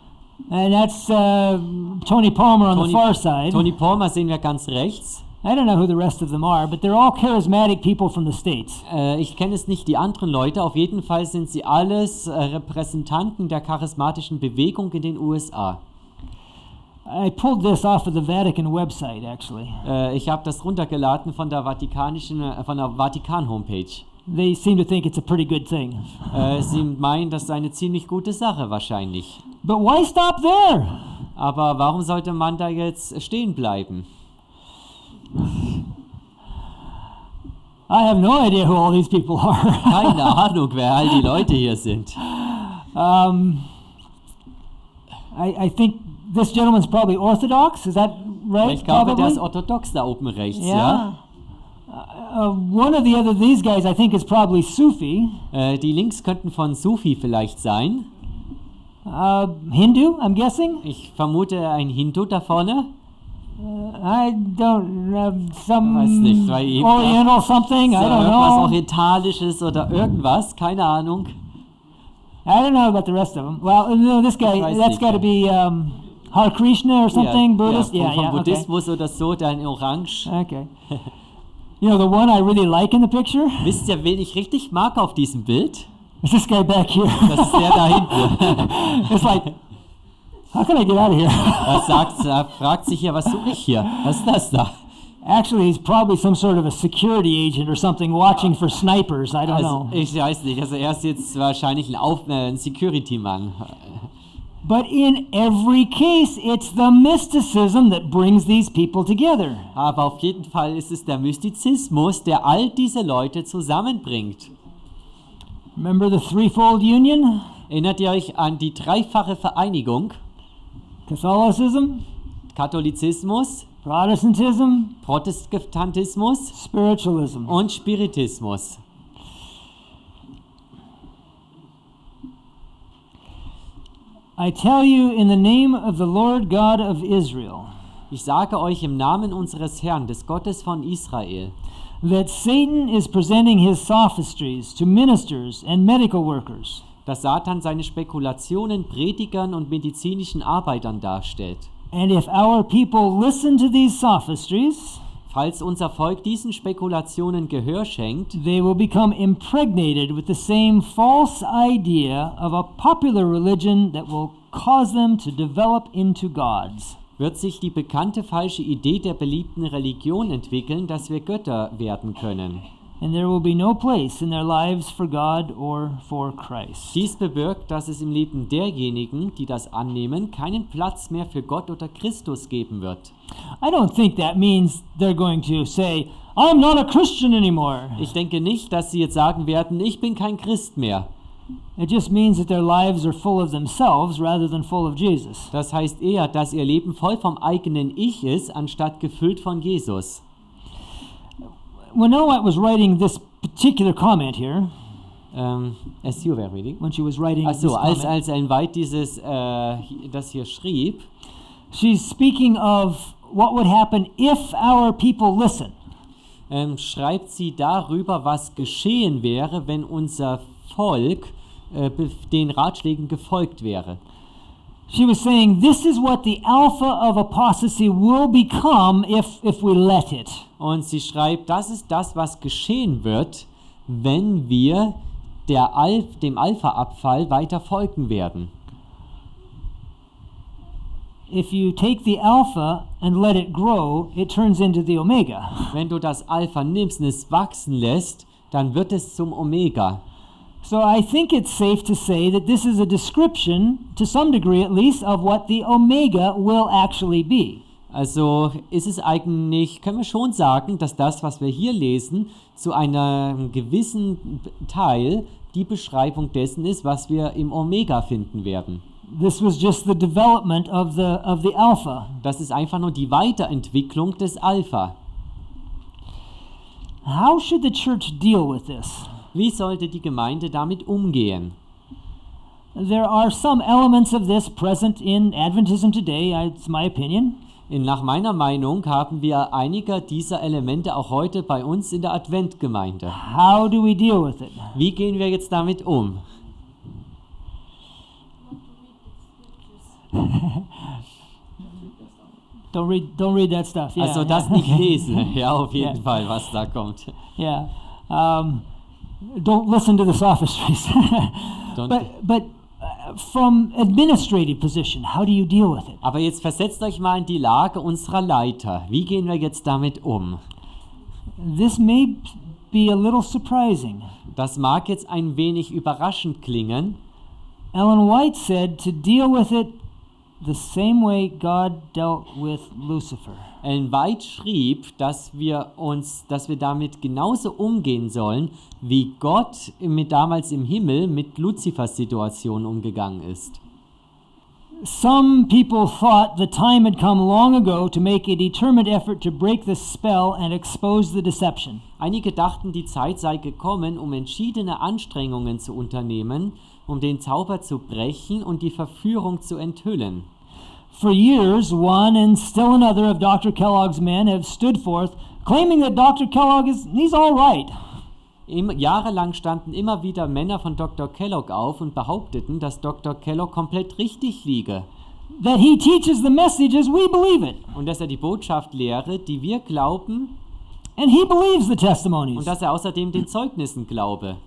And that's Tony Palmer on the far side. Tony Palmer sehen wir ganz rechts. I don't know who the rest of them are, but they're all charismatic people from the States. Ich kenne es nicht die anderen Leute, auf jeden Fall sind sie alles Repräsentanten der charismatischen Bewegung in den USA. I pulled this off of the Vatican website, actually. Ich habe das runtergeladen von der Vatikan-Homepage. They seem to think it's a pretty good thing. Sie meinen, das ist eine ziemlich gute Sache wahrscheinlich. But why stop there? Aber warum sollte man da jetzt stehen bleiben? I have no idea who all these people are. Keine Ahnung, wer all die Leute hier sind. I think this gentleman's probably Orthodox. Is that right? Ich glaube, probably? der ist orthodox da oben rechts, Yeah. ja? One of these guys, I think, is probably Sufi. Die links könnten von Sufi vielleicht sein. Hindu, I'm guessing. Ich vermute ein Hindu da vorne. I don't know, some Weiß nicht, weil Oriental something. I don't irgendwas know. Orientalisches oder irgendwas, keine Ahnung. I don't know about the rest of them. Well, no, this guy, weiß that's nicht, got to be Hare Krishna or something, Buddhist. Ja, vom Okay. Buddhismus oder so, der in Orange. Okay. You know, the one I really like in the picture Wisst ihr, wen ich richtig mag auf diesem Bild? is this guy back here. Das ist der da hinten. It's like, how can I get out of here? Er fragt sich hier, was suche ich hier? Was ist das da? Actually, he's probably some sort of a security agent or something watching for snipers. I don't know. Ich weiß nicht, also er ist jetzt wahrscheinlich ein Security-Mann. But in every case, it's the mysticism that brings these people together. Aber auf jeden Fall ist es der Mystizismus, der all diese Leute zusammenbringt. Remember the threefold union? Erinnert ihr euch an die dreifache Vereinigung? Catholicism, Katholizismus, Protestantism, Protestantismus spiritualism. und Spiritismus. I tell you in the name of the Lord God of Israel. Ich sage euch im Namen unseres Herrn, des Gottes von Israel, that Satan is presenting his sophistries to ministers and medical workers. dass Satan seine Spekulationen Predigern und medizinischen Arbeitern darstellt. And if our people listen to these sophistries, Falls unser Volk diesen Spekulationen Gehör schenkt, they will become impregnated with the same false idea of a popular religion that will cause them to develop into gods. wird sich die bekannte falsche Idee der beliebten Religion entwickeln, dass wir Götter werden können. And there will be no place in their lives for God or for Christ. Dies bewirkt, dass es im Leben derjenigen, die das annehmen, keinen Platz mehr für Gott oder Christus geben wird. I don't think that means they're going to say, I'm not a Christian anymore. Ich denke nicht, dass sie jetzt sagen werden, ich bin kein Christ mehr. It just means that their lives are full of themselves rather than full of Jesus. Das heißt eher, dass ihr Leben voll vom eigenen Ich ist, anstatt gefüllt von Jesus. When Ellen White was writing this particular comment here, As you were reading. when she was writing Ach this so, als comment, Ellen White das hier schrieb, she's speaking of what would happen if our people listen. schreibt sie darüber, was geschehen wäre, wenn unser Volk den Ratschlägen gefolgt wäre. She was saying this is what the alpha of apostasy will become if we let it. Und sie schreibt, das ist das, was geschehen wird, wenn wir dem Alpha-Abfall weiter folgen werden. If you take the alpha and let it grow, it turns into the omega. Wenn du das Alpha nimmst und es wachsen lässt, dann wird es zum Omega. So I think it's safe to say that this is a description, to some degree at least, of what the omega will actually be. Also ist es eigentlich, können wir schon sagen, dass das, was wir hier lesen, zu einem gewissen Teil die Beschreibung dessen ist, was wir im Omega finden werden. This was just the development of the alpha. Das ist einfach nur die Weiterentwicklung des Alpha. How should the church deal with this? Wie sollte die Gemeinde damit umgehen? There are some elements of this present in Adventism today, it's my opinion. Nach meiner Meinung haben wir einige dieser Elemente auch heute bei uns in der Adventgemeinde. How do we deal with it? Wie gehen wir jetzt damit um? Don't read that stuff. Yeah, Also das nicht lesen, ja, auf jeden Fall, was da kommt. Yeah. Don't listen to the sophistries. But from administrative position, how do you deal with it? Aber jetzt versetzt euch mal in die Lage unserer Leiter. Wie gehen wir jetzt damit um? This may be a little surprising. Das mag jetzt ein wenig überraschend klingen. Ellen White said to deal with it the same way God dealt with Lucifer. Ellen White schrieb, dass wir damit genauso umgehen sollen, wie Gott damals im Himmel mit Luzifers Situation umgegangen ist. Some people thought the time had come long ago to make a determined effort to break the spell and expose the deception. Einige dachten, die Zeit sei gekommen, um entschiedene Anstrengungen zu unternehmen, um den Zauber zu brechen und die Verführung zu enthüllen. For years, one and still another of Dr. Kellogg's men have stood forth, claiming that Dr. Kellogg he's all right. Jahrelang standen immer wieder Männer von Dr. Kellogg auf und behaupteten, dass Dr. Kellogg komplett richtig liege. That he teaches the message as we believe it. Und dass er die Botschaft lehre, die wir glauben. And he believes the testimonies. Und dass er außerdem den Zeugnissen glaube.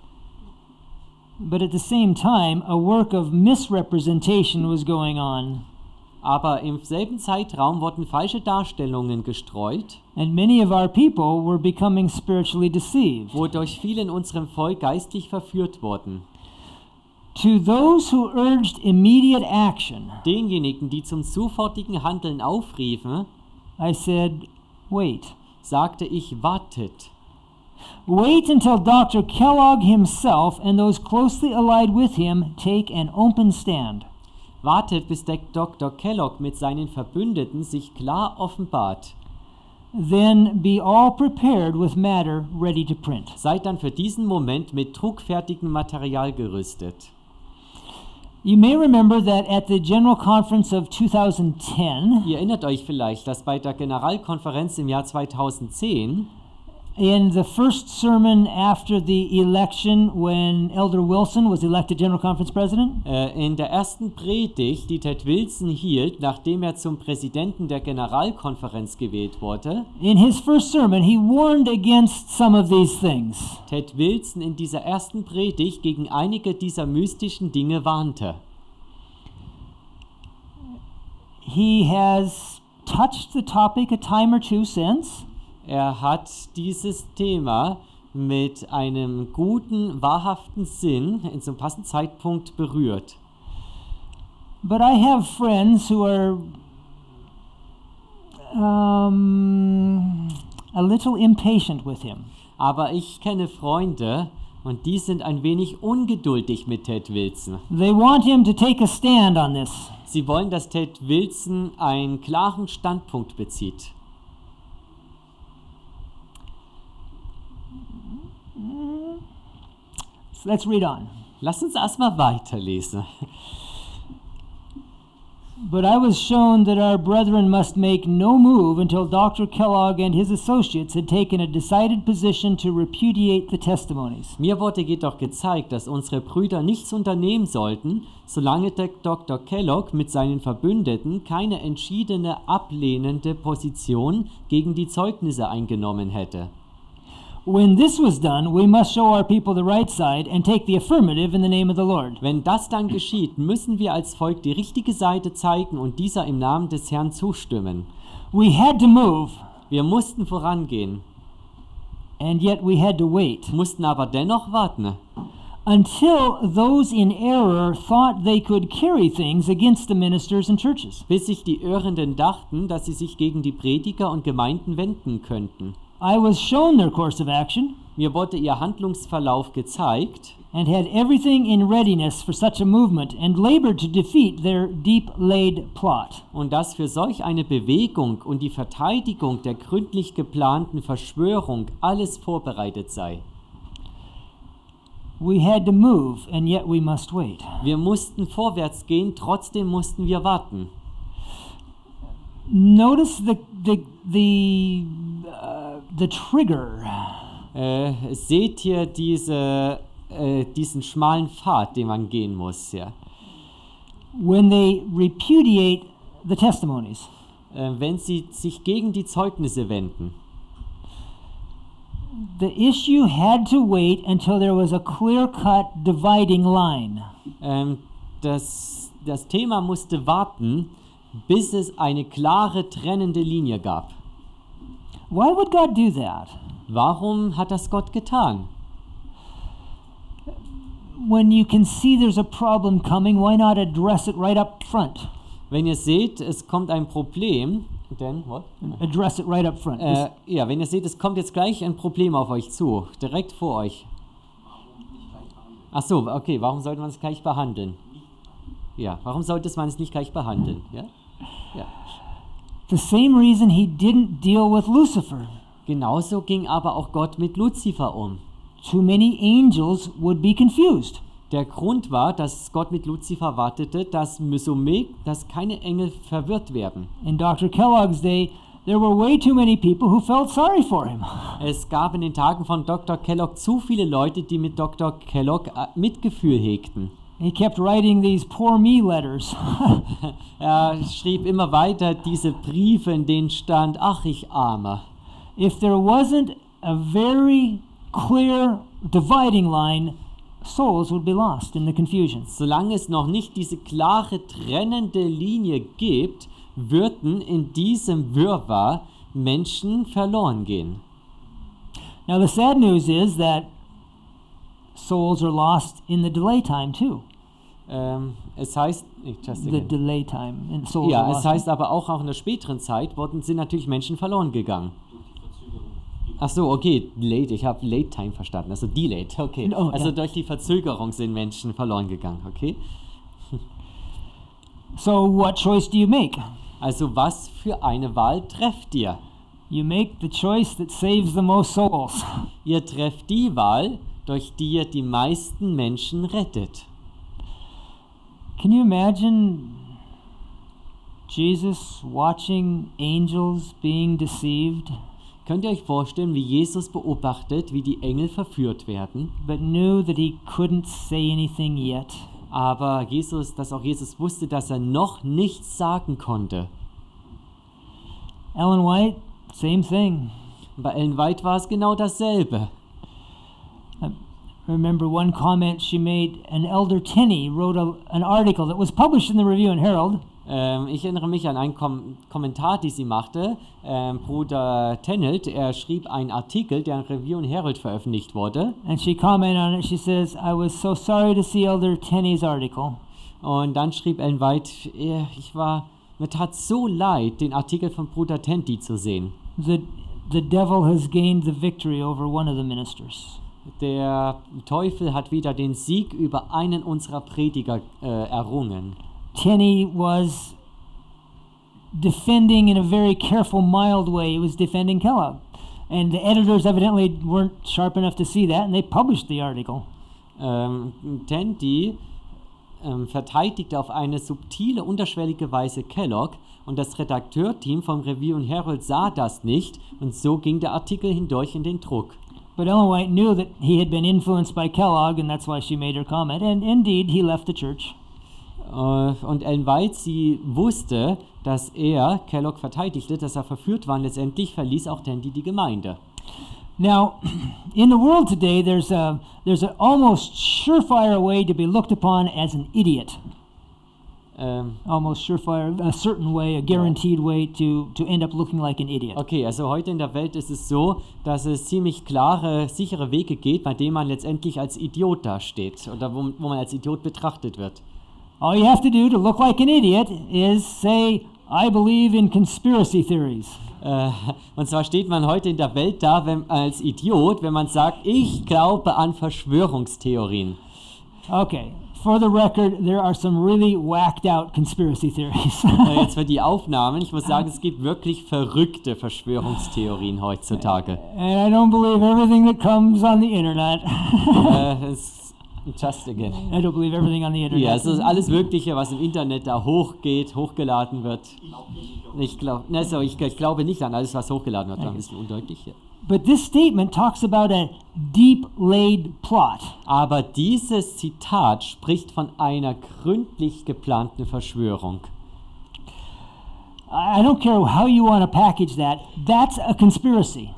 But at the same time, a work of misrepresentation was going on. Aber im selben Zeitraum wurden falsche Darstellungen gestreut. And many of our people were becoming spiritually deceived. Wodurch viele in unserem Volk geistlich verführt wurden. To those who urged immediate action, Denjenigen, die zum sofortigen Handeln aufriefen, I said, wait. Sagte ich, wartet. Wait until Dr. Kellogg himself and those closely allied with him take an open stand. Wartet, bis der Dr. Kellogg mit seinen Verbündeten sich klar offenbart. Then be all prepared with matter ready to print. Seid dann für diesen Moment mit druckfertigem Material gerüstet. You may remember that at the General Conference of 2010, Ihr erinnert euch vielleicht, dass bei der Generalkonferenz im Jahr 2010 in the first sermon after the election when Elder Wilson was elected General Conference President, in der ersten Predigt, die Ted Wilson hielt, nachdem er zum Präsidenten der Generalkonferenz gewählt wurde, in his first sermon he warned against some of these things. Ted Wilson in dieser ersten Predigt gegen einige dieser mystischen Dinge warnte. He has touched the topic a time or two since. Er hat dieses Thema mit einem guten, wahrhaften Sinn in so einem passenden Zeitpunkt berührt. But I have friends who are a little impatient with him. Aber ich kenne Freunde und die sind ein wenig ungeduldig mit Ted Wilson. They want him to take a stand on this. Sie wollen, dass Ted Wilson einen klaren Standpunkt bezieht. Let's read on. Lass uns erstmal weiterlesen. But I was shown that our brethren must make no move until Dr. Kellogg and his associates had taken a decided position to repudiate the testimonies. Mir wurde jedoch gezeigt, dass unsere Brüder nichts unternehmen sollten, solange der Dr. Kellogg mit seinen Verbündeten keine entschiedene ablehnende Position gegen die Zeugnisse eingenommen hätte. When this was done, we must show our people the right side and take the affirmative in the name of the Lord. Wenn das dann geschieht, müssen wir als Volk die richtige Seite zeigen und dieser im Namen des Herrn zustimmen. We had to move, Wir mussten vorangehen, and yet we had to wait mussten aber dennoch warten, until those in error thought they could carry things against the ministers and churches. bis sich die Irrenden dachten, dass sie sich gegen die Prediger und Gemeinden wenden könnten. I was shown their course of action Mir wurde ihr Handlungsverlauf gezeigt and had everything in readiness for such a movement and labored to defeat their deep-laid plot. und dass für solch eine Bewegung und die Verteidigung der gründlich geplanten Verschwörung alles vorbereitet sei. We had to move, and yet we must wait. Wir mussten vorwärts gehen, trotzdem mussten wir warten. Notice the trigger. Seht ihr diesen schmalen Pfad, den man gehen muss, ja? When they repudiate the testimonies. Wenn sie sich gegen die Zeugnisse wenden. The issue had to wait until there was a clear-cut dividing line. Das Thema musste warten, bis es eine klare trennende Linie gab. Why would God do that? Warum hat das Gott getan? When you can see there's a problem coming, why not address it right up front? Wenn ihr seht, es kommt ein Problem, then what? Address it right up front. Ja, wenn ihr seht, es kommt jetzt gleich ein Problem auf euch zu, direkt vor euch. Ach so, okay, warum sollte man es gleich behandeln? Ja, warum sollte man es nicht gleich behandeln? Ja? Ja. The same reason he didn't deal with Lucifer. Genauso ging aber auch Gott mit Luzifer um. Too many angels would be confused. Der Grund war, dass Gott mit Luzifer wartete, dass keine Engel verwirrt werden. In Dr. Kellogg's day, there were way too many people who felt sorry for him. Es gab in den Tagen von Dr. Kellogg zu viele Leute, die mit Dr. Kellogg Mitgefühl hegten. He kept writing these poor me letters. Er schrieb immer weiter diese Briefe, in denen stand, ach ich Armer. If there wasn't a very clear dividing line, souls would be lost in the confusion. Solange es noch nicht diese klare trennende Linie gibt, würden in diesem Wirrwarr Menschen verloren gehen. Now the sad news is that souls are lost in the delay time too. Es heißt, The delay time and souls are ja, lost. es heißt aber auch in der späteren Zeit sind natürlich Menschen verloren gegangen. Ach so, okay, late, ich habe late time verstanden, also delayed, okay. Oh, also ja. durch die Verzögerung sind Menschen verloren gegangen, okay. So what choice do you make? Also was für eine Wahl trefft ihr? You make the choice that saves the most souls. Ihr trefft die Wahl, durch die ihr die meisten Menschen rettet. Can you imagine Jesus watching angels being deceived, Könnt ihr euch vorstellen, wie Jesus beobachtet, wie die Engel verführt werden, but knew that he couldn't say anything yet? aber dass auch Jesus wusste, dass er noch nichts sagen konnte. Ellen White, same thing. Und bei Ellen White war es genau dasselbe. I remember one comment she made. An elder Tenney wrote an article that was published in the Review and Herald. Ich erinnere mich an einen Kommentar, den sie machte. Bruder Tennelt, er schrieb einen Artikel, der in Review and Herald veröffentlicht wurde. And she commented on it. She says, I was so sorry to see Elder Tenney's article. Und dann schrieb Ellen White, mir tat so leid, den Artikel von Bruder Tenney zu sehen. The devil has gained the victory over one of the ministers. Der Teufel hat wieder den Sieg über einen unserer Prediger errungen. Tenney was defending in a very careful, mild way. He was defending Kellogg. And the editors evidently weren't sharp enough to see that, and they published the article. Tandy verteidigte auf eine subtile, unterschwellige Weise Kellogg, und das Redakteurteam vom Review and Herald sah das nicht, und so ging der Artikel hindurch in den Druck. But Ellen White knew that he had been influenced by Kellogg, and that's why she made her comment. And indeed, he left the church. Und Ellen White, sie wusste, dass er Kellogg verteidigte, dass er verführt war, und letztendlich verließ auch Tandy die Gemeinde. Now, in the world today, there's a almost surefire way to be looked upon as an idiot. Almost surefire, a certain way, a guaranteed way to end up looking like an idiot. Okay, also heute in der Welt ist es so, dass es ziemlich klare, sichere Wege geht, bei denen man letztendlich als Idiot dasteht oder wo man als Idiot betrachtet wird. All you have to do to look like an idiot is say, I believe in conspiracy theories. Und zwar steht man heute in der Welt da als Idiot, wenn man sagt, ich glaube an Verschwörungstheorien. Okay, for the record, there are some really whacked out conspiracy theories. Jetzt für die Aufnahmen, ich muss sagen, es gibt wirklich verrückte Verschwörungstheorien heutzutage. And I don't believe everything that comes on the internet. Just again. I don't believe everything on the internet. Ja, es ist alles Mögliche, was im Internet da hochgeladen wird. Ich glaube nicht an alles, was hochgeladen wird. Ein bisschen undeutlich hier. But this statement talks about a deep-laid plot. Aber dieses Zitat spricht von einer gründlich geplanten Verschwörung. I don't care how you want to package that. That's a conspiracy.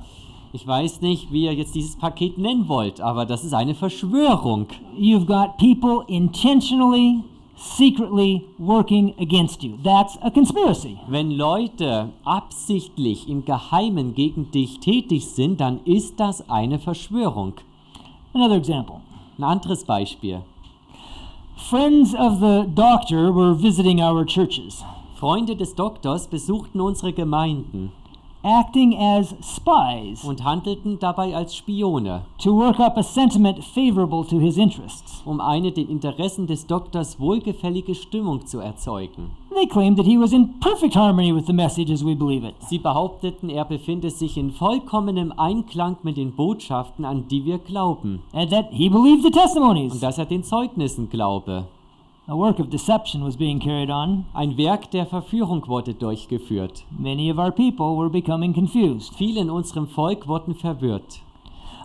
Ich weiß nicht, wie ihr jetzt dieses Paket nennen wollt, aber das ist eine Verschwörung. You've got people intentionally, secretly working against you. That's a conspiracy. Wenn Leute absichtlich im Geheimen gegen dich tätig sind, dann ist das eine Verschwörung. Another example. Ein anderes Beispiel. Friends of the doctor were visiting our churches. Freunde des Doktors besuchten unsere Gemeinden. Acting as spies Und handelten dabei als Spione, to work up a sentiment favorable to his interests. um eine den Interessen des Doktors wohlgefällige Stimmung zu erzeugen. They claimed that he was in perfect harmony with the message as we believe it. Sie behaupteten, er befinde sich in vollkommenem Einklang mit den Botschaften, an die wir glauben, And that he believed the testimonies. und dass er den Zeugnissen glaube. A work of deception was being carried on. Ein Werk der Verführung wurde durchgeführt. Many of our people were becoming confused. Viele in unserem Volk wurden verwirrt.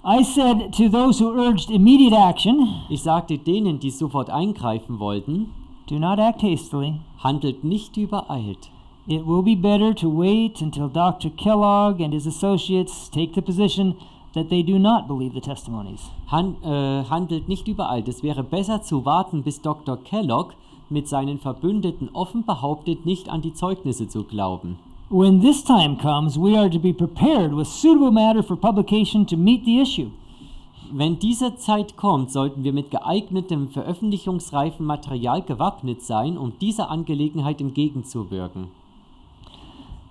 I said to those who urged immediate action, Ich sagte denen, die sofort eingreifen wollten, do not act hastily. handelt nicht übereilt. It will be better to wait until Dr. Kellogg and his associates take the position that they do not believe the testimonies. Handelt nicht übereilt. Es wäre besser zu warten, bis Dr. Kellogg mit seinen Verbündeten offen behauptet, nicht an die Zeugnisse zu glauben. When this time comes, we are to be prepared with suitable matter for publication to meet the issue. Wenn diese Zeit kommt, sollten wir mit geeignetem, veröffentlichungsreifen Material gewappnet sein, um dieser Angelegenheit entgegenzuwirken.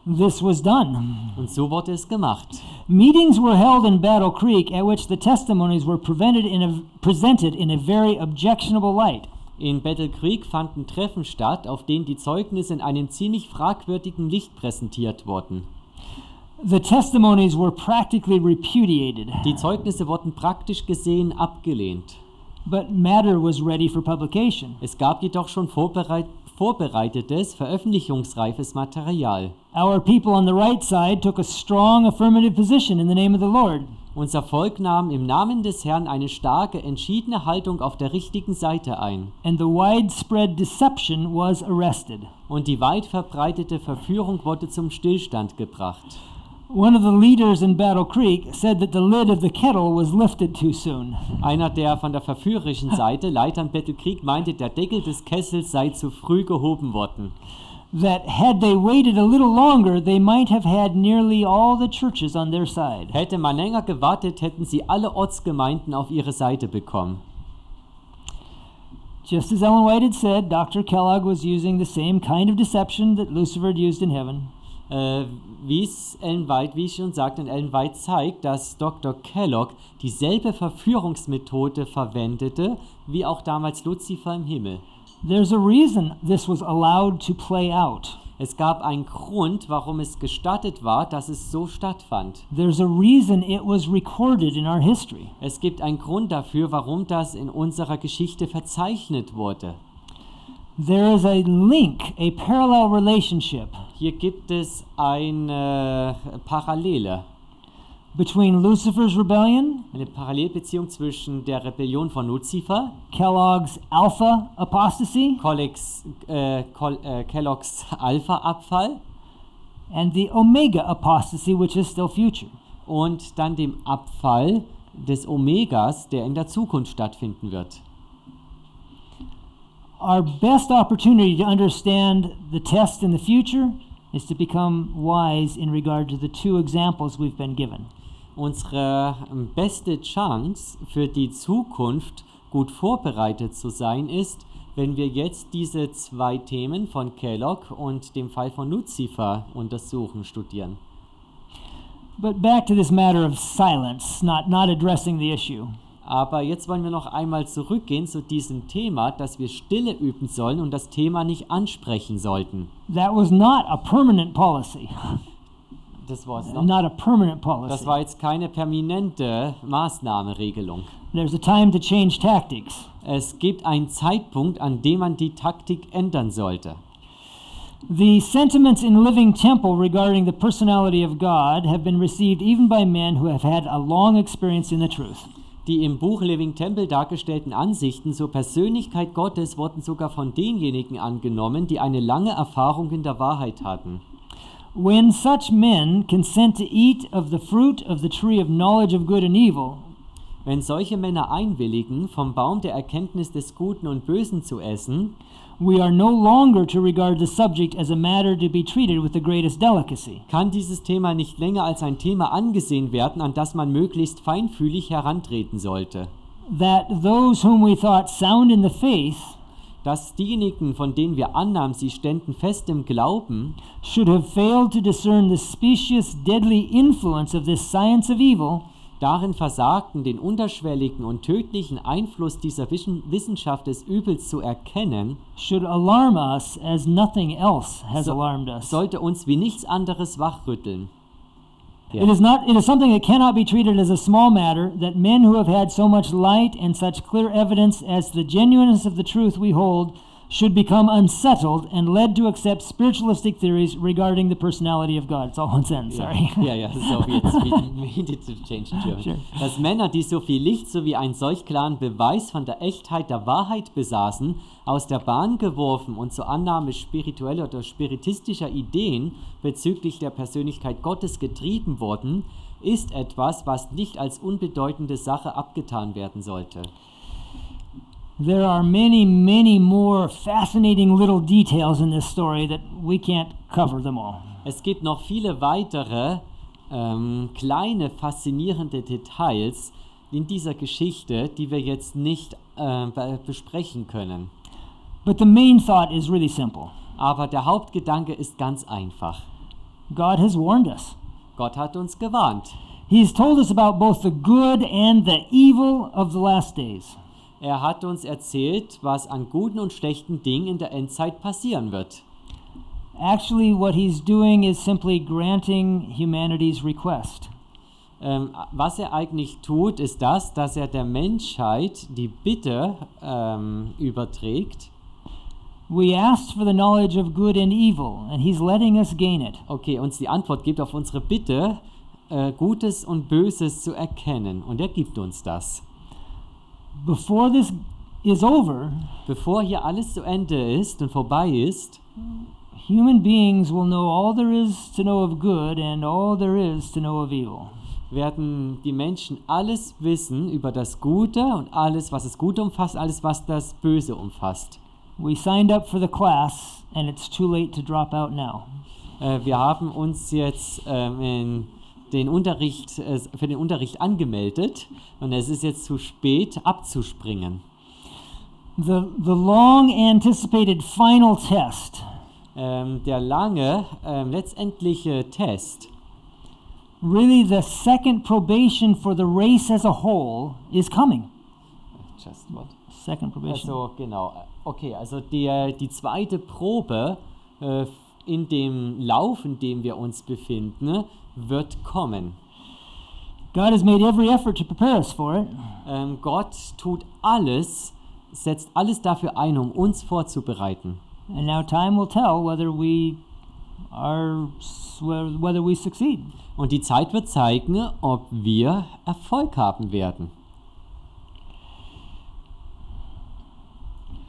This was done. Und so wurde es gemacht. Meetings were held in Battle Creek at which the testimonies were presented in a very objectionable light. In Battle Creek fanden Treffen statt, auf denen die Zeugnisse in einem ziemlich fragwürdigen Licht präsentiert wurden. The testimonies were practically repudiated. Die Zeugnisse wurden praktisch gesehen abgelehnt. but matter was ready for publication. Es gab jedoch schon vorbereitetes, veröffentlichungsreifes Material. Our people on the right side took a strong affirmative position in the name of the Lord. Unser Volk nahm im Namen des Herrn eine starke, entschiedene Haltung auf der richtigen Seite ein. And the widespread deception was arrested. Und die weit verbreitete Verführung wurde zum Stillstand gebracht. One of the leaders in Battle Creek said that the lid of the kettle was lifted too soon. Einer der von der verführerischen Seite, Leiter in Battle Creek, meinte, der Deckel des Kessels sei zu früh gehoben worden. That had they waited a little longer, they might have had nearly all the churches on their side. Hätte man länger gewartet, hätten sie alle Ortsgemeinden auf ihre Seite bekommen. Just as Ellen White had said, Dr. Kellogg was using the same kind of deception that Lucifer had used in heaven. Wie ich schon sagte, und Ellen White zeigt, dass Dr. Kellogg dieselbe Verführungsmethode verwendete, wie auch damals Luzifer im Himmel. There's a reason this was allowed to play out. Es gab einen Grund, warum es gestattet war, dass es so stattfand. There's a reason it was recorded in our history. Es gibt einen Grund dafür, warum das in unserer Geschichte verzeichnet wurde. There is a link, a parallel relationship Hier gibt es eine Parallele. between Lucifer's rebellion, Eine Parallelbeziehung zwischen der Rebellion von Luzifer, Kellogg's alpha apostasy, Kelloggs Alpha-Abfall and the omega apostasy, which is still future. und dann dem Abfall des Omegas, der in der Zukunft stattfinden wird. Our best opportunity to understand the test in the future is to become wise in regard to the two examples we've been given. Unsere beste Chance für die Zukunft, gut vorbereitet zu sein, ist, wenn wir jetzt diese zwei Themen von Kellogg und dem Fall von Luzifer untersuchen, studieren. But back to this matter of silence, not addressing the issue. Aber jetzt wollen wir noch einmal zurückgehen zu diesem Thema, dass wir Stille üben sollen und das Thema nicht ansprechen sollten. That was not a permanent policy. Das war's Not a permanent policy. Das war jetzt keine permanente Maßnahmeregelung. There's a time to change tactics. Es gibt einen Zeitpunkt, an dem man die Taktik ändern sollte. The sentiments in Living Temple regarding the personality of God have been received even by men who have had a long experience in the truth. Die im Buch Living Temple dargestellten Ansichten zur Persönlichkeit Gottes wurden sogar von denjenigen angenommen, die eine lange Erfahrung in der Wahrheit hatten. When such men consent to eat of the fruit of the tree of knowledge of good and evil, Wenn solche Männer einwilligen, vom Baum der Erkenntnis des Guten und Bösen zu essen, we are no longer to regard the subject as a matter to be treated with the greatest delicacy. kann dieses Thema nicht länger als ein Thema angesehen werden, an das man möglichst feinfühlig herantreten sollte. That those whom we thought sound in the faith Dass diejenigen, von denen wir annahmen, sie ständen fest im Glauben, should have failed to discern the specious, deadly influence of this science of evil, darin versagten, den unterschwelligen und tödlichen Einfluss dieser Wissenschaft des Übels zu erkennen, should alarm us as nothing else has alarmed us. sollte uns wie nichts anderes wachrütteln. It is something that cannot be treated as a small matter that men who have had so much light and such clear evidence as the genuineness of the truth we hold should become unsettled and led to accept spiritualistic theories regarding the personality of God. It's all one sentence, sorry. Ja, so wie jetzt we need to change in German. Sure. Dass Männer, die so viel Licht sowie einen solch klaren Beweis von der Echtheit der Wahrheit besaßen, aus der Bahn geworfen und zur Annahme spiritueller oder spiritistischer Ideen bezüglich der Persönlichkeit Gottes getrieben wurden, ist etwas, was nicht als unbedeutende Sache abgetan werden sollte. There are many, many more fascinating little details in this story that we can't cover them all. Es gibt noch viele weitere kleine, faszinierende Details in dieser Geschichte, die wir jetzt nicht besprechen können. But the main thought is really simple. Aber der Hauptgedanke ist ganz einfach. God has warned us. Gott hat uns gewarnt. He's told us about both the good and the evil of the last days. Er hat uns erzählt, was an guten und schlechten Dingen in der Endzeit passieren wird. Actually, what he's doing is simply granting humanity's request. Was er eigentlich tut, ist das, dass er der Menschheit die Bitte überträgt. We asked for the knowledge of good and evil, and he's letting us gain it. Okay, uns die Antwort gibt auf unsere Bitte, Gutes und Böses zu erkennen. Und er gibt uns das. Before this is over, Bevor hier alles zu Ende ist und vorbei ist, human beings will know all there is to know of good and all there is to know of evil. werden die Menschen alles wissen über das Gute und alles, was das Gute umfasst, alles, was das Böse umfasst. We signed up for the class, and it's too late to drop out now. Wir haben uns jetzt für den Unterricht angemeldet und es ist jetzt zu spät abzuspringen. The long anticipated final test Der lange letztendliche Test, really the second probation for the race as a whole is coming. just what? Second probation. Also genau, okay, also die zweite Probe in dem Lauf, in dem wir uns befinden, wird kommen. God has made every effort to prepare us for it. Gott tut alles, setzt alles dafür ein, um uns vorzubereiten. And now time will tell whether we succeed. Und die Zeit wird zeigen, ob wir Erfolg haben werden.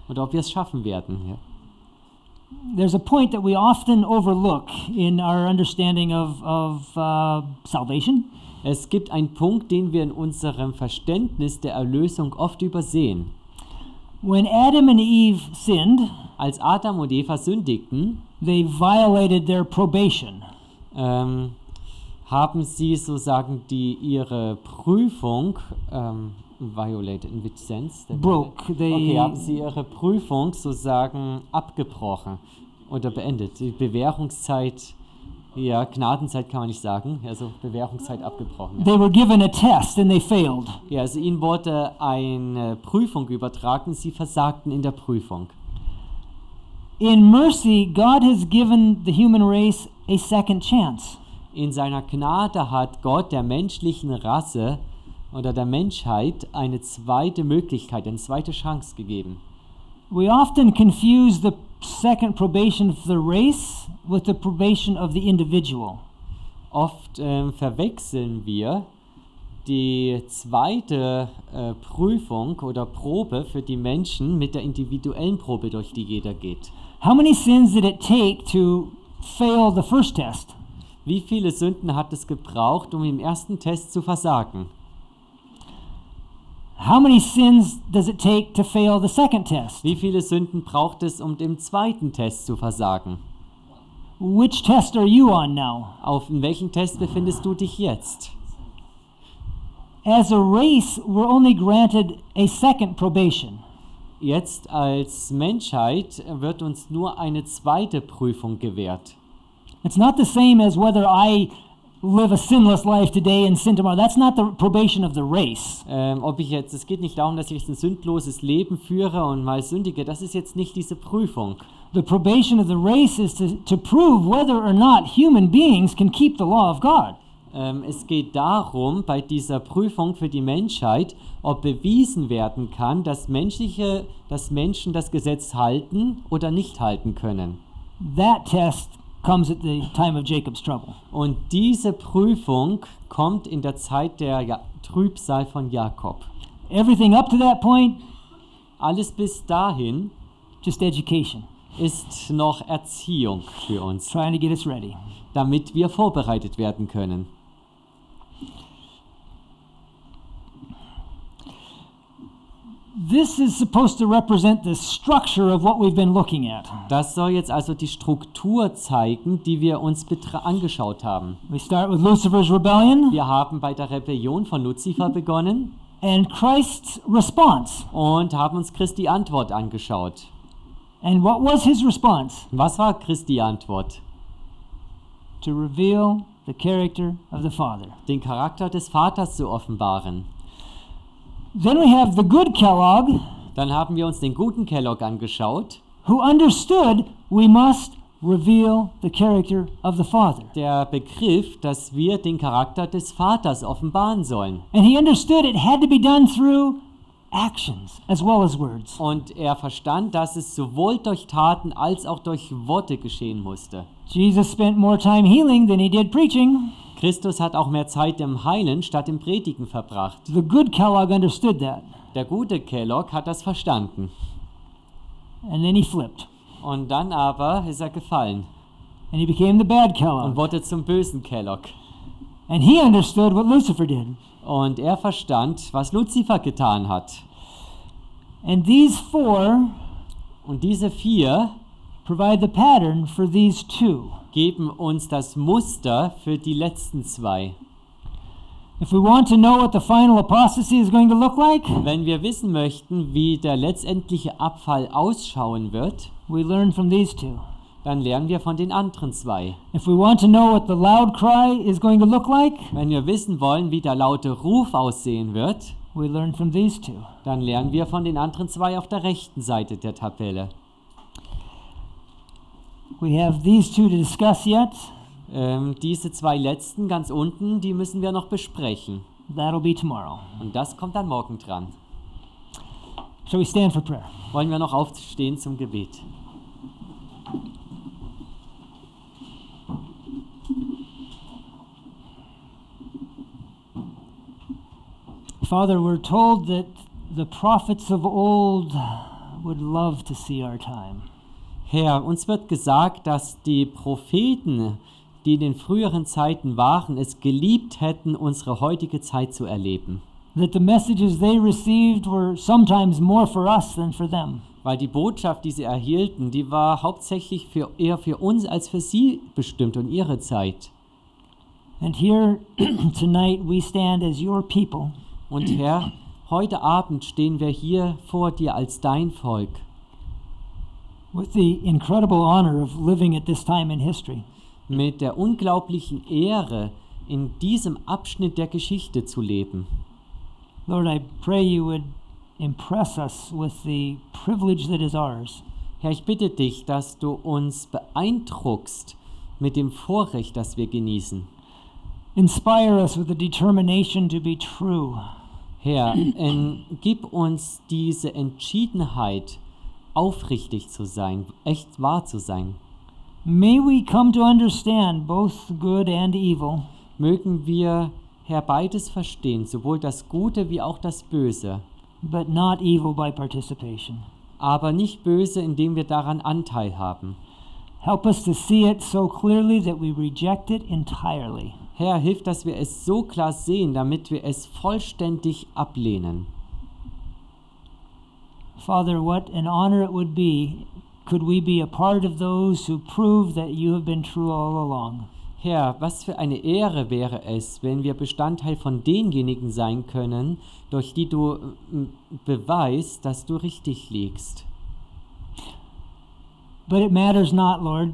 Oder ob wir es schaffen werden. Ja. There's a point that we often overlook in our understanding of salvation. Es gibt einen Punkt, den wir in unserem Verständnis der Erlösung oft übersehen. When Adam and Eve sinned, Als Adam und Eva sündigten, they violated their probation. haben sie sozusagen ihre Prüfung violated in which sense? Broke. Okay, haben sie ihre Prüfung sozusagen abgebrochen oder beendet. Die Bewährungszeit, ja, Gnadenzeit kann man nicht sagen, also Bewährungszeit abgebrochen. Ja. They were given a test and they failed. Ja, also ihnen wurde eine Prüfung übertragen, sie versagten in der Prüfung. In mercy, God has given the human race a second chance. In seiner Gnade hat Gott der menschlichen Rasse oder der Menschheit eine zweite Möglichkeit, eine zweite Chance gegeben. We often confuse the second probation of the race with the probation of the individual. Oft verwechseln wir die zweite Prüfung oder Probe für die Menschen mit der individuellen Probe, durch die jeder geht. How many sins did it take to fail the first test? Wie viele Sünden hat es gebraucht, um im ersten Test zu versagen? How many sins does it take to fail the second test? Wie viele Sünden braucht es, um im zweiten Test zu versagen? Which test are you on now? In welchem Test befindest du dich jetzt? As a race, we're only granted a second probation. Jetzt als Menschheit wird uns nur eine zweite Prüfung gewährt. It's not the same as whether I live a sinless life today and sin tomorrow. That's not the probation of the race. Es geht nicht darum, dass ich ein sündloses Leben führe und mal sündige. Das ist jetzt nicht diese Prüfung. The probation of the race is to prove whether or not human beings can keep the law of God. Es geht darum, bei dieser Prüfung für die Menschheit, ob bewiesen werden kann, dass Menschen das Gesetz halten oder nicht halten können. That test comes at the time of Jacob's trouble. Und diese Prüfung kommt in der Zeit der Trübsal von Jakob. Everything up to that point, alles bis dahin, just education. Ist noch Erziehung für uns, trying to get us ready. Damit wir vorbereitet werden können. This is supposed to represent the structure of what we've been looking at. Das soll jetzt also die Struktur zeigen, die wir uns angeschaut haben. We start with Lucifer's rebellion. Wir haben bei der Rebellion von Luzifer begonnen. And Christ's response. Und haben uns Christi Antwort angeschaut. And what was his response? Was war Christi Antwort? To reveal the character of the Father. Den Charakter des Vaters zu offenbaren. Then we have the good Kellogg. Dann haben wir uns den guten Kellogg angeschaut. Who understood we must reveal the character of the Father. Der Begriff, dass wir den Charakter des Vaters offenbaren sollen. And he understood it had to be done through actions as well as words. Und er verstand, dass es sowohl durch Taten als auch durch Worte geschehen musste. Jesus spent more time healing than he did preaching. Christus hat auch mehr Zeit im Heilen statt im Predigen verbracht. The good Kellogg understood that. Der gute Kellogg hat das verstanden. And then he flipped. Und dann aber ist er gefallen And he became the bad und Kellogg. wurde zum bösen Kellogg. And he understood what Lucifer did. Und er verstand, was Luzifer getan hat. And these four Und diese 4 provide the pattern for these two. geben uns das Muster für die letzten 2. If we want to know what the final apostasy is going to look like, Wenn wir wissen möchten, wie der letztendliche Abfall ausschauen wird, we learn from these two. dann lernen wir von den anderen 2. If we want to know what the loud cry is going to look like, Wenn wir wissen wollen, wie der laute Ruf aussehen wird, we learn from these two. dann lernen wir von den anderen 2 auf der rechten Seite der Tabelle. We have these two to discuss yet. Diese 2 letzten ganz unten, die müssen wir noch besprechen. That'll be tomorrow. Und das kommt dann morgen dran. Shall we stand for prayer? Wollen wir noch aufstehen zum Gebet? Father, we're told that the prophets of old would love to see our time. Herr, uns wird gesagt, dass die Propheten, die in den früheren Zeiten waren, es geliebt hätten, unsere heutige Zeit zu erleben. That the messages they received were sometimes more for us than for them. Weil die Botschaft, die sie erhielten, die war hauptsächlich eher für uns als für sie bestimmt und ihre Zeit. And here tonight we stand as your people. Und Herr, heute Abend stehen wir hier vor dir als dein Volk. With the incredible honor of living at this time in history. Mit der unglaublichen Ehre, in diesem Abschnitt der Geschichte zu leben. Lord, I pray you would impress us with the privilege that is ours. Herr, ich bitte dich, dass du uns beeindruckst mit dem Vorrecht, das wir genießen. Inspire us with a determination to be true. Herr, gib uns diese Entschiedenheit, aufrichtig zu sein, echt wahr zu sein. May we come to understand both good and evil. Mögen wir, Herr, beides verstehen, sowohl das Gute wie auch das Böse. But not evil by participation. Aber nicht böse, indem wir daran Anteil haben. Help us to see it so clearly that we reject it entirely. Herr, hilf, dass wir es so klar sehen, damit wir es vollständig ablehnen. Father, what an honor it would be could we be a part of those who prove that you have been true all along. Herr, was für eine Ehre wäre es, wenn wir Bestandteil von denjenigen sein können, durch die du beweist, dass du richtig liegst. But it matters not, Lord.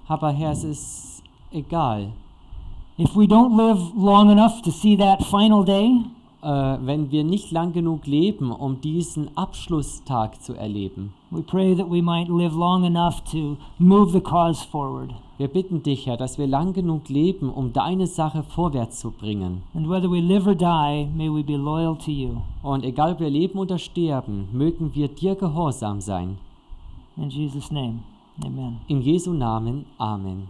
Aber Herr, es ist egal. If we don't live long enough to see that final day, wenn wir nicht lang genug leben, um diesen Abschlusstag zu erleben. we pray that we might live long enough to move the cause forward. Wir bitten dich, Herr, dass wir lang genug leben, um deine Sache vorwärts zu bringen. And whether we live or die, may we be loyal to you. Und egal ob wir leben oder sterben, mögen wir dir gehorsam sein. In Jesus' name, amen. In Jesu Namen, Amen.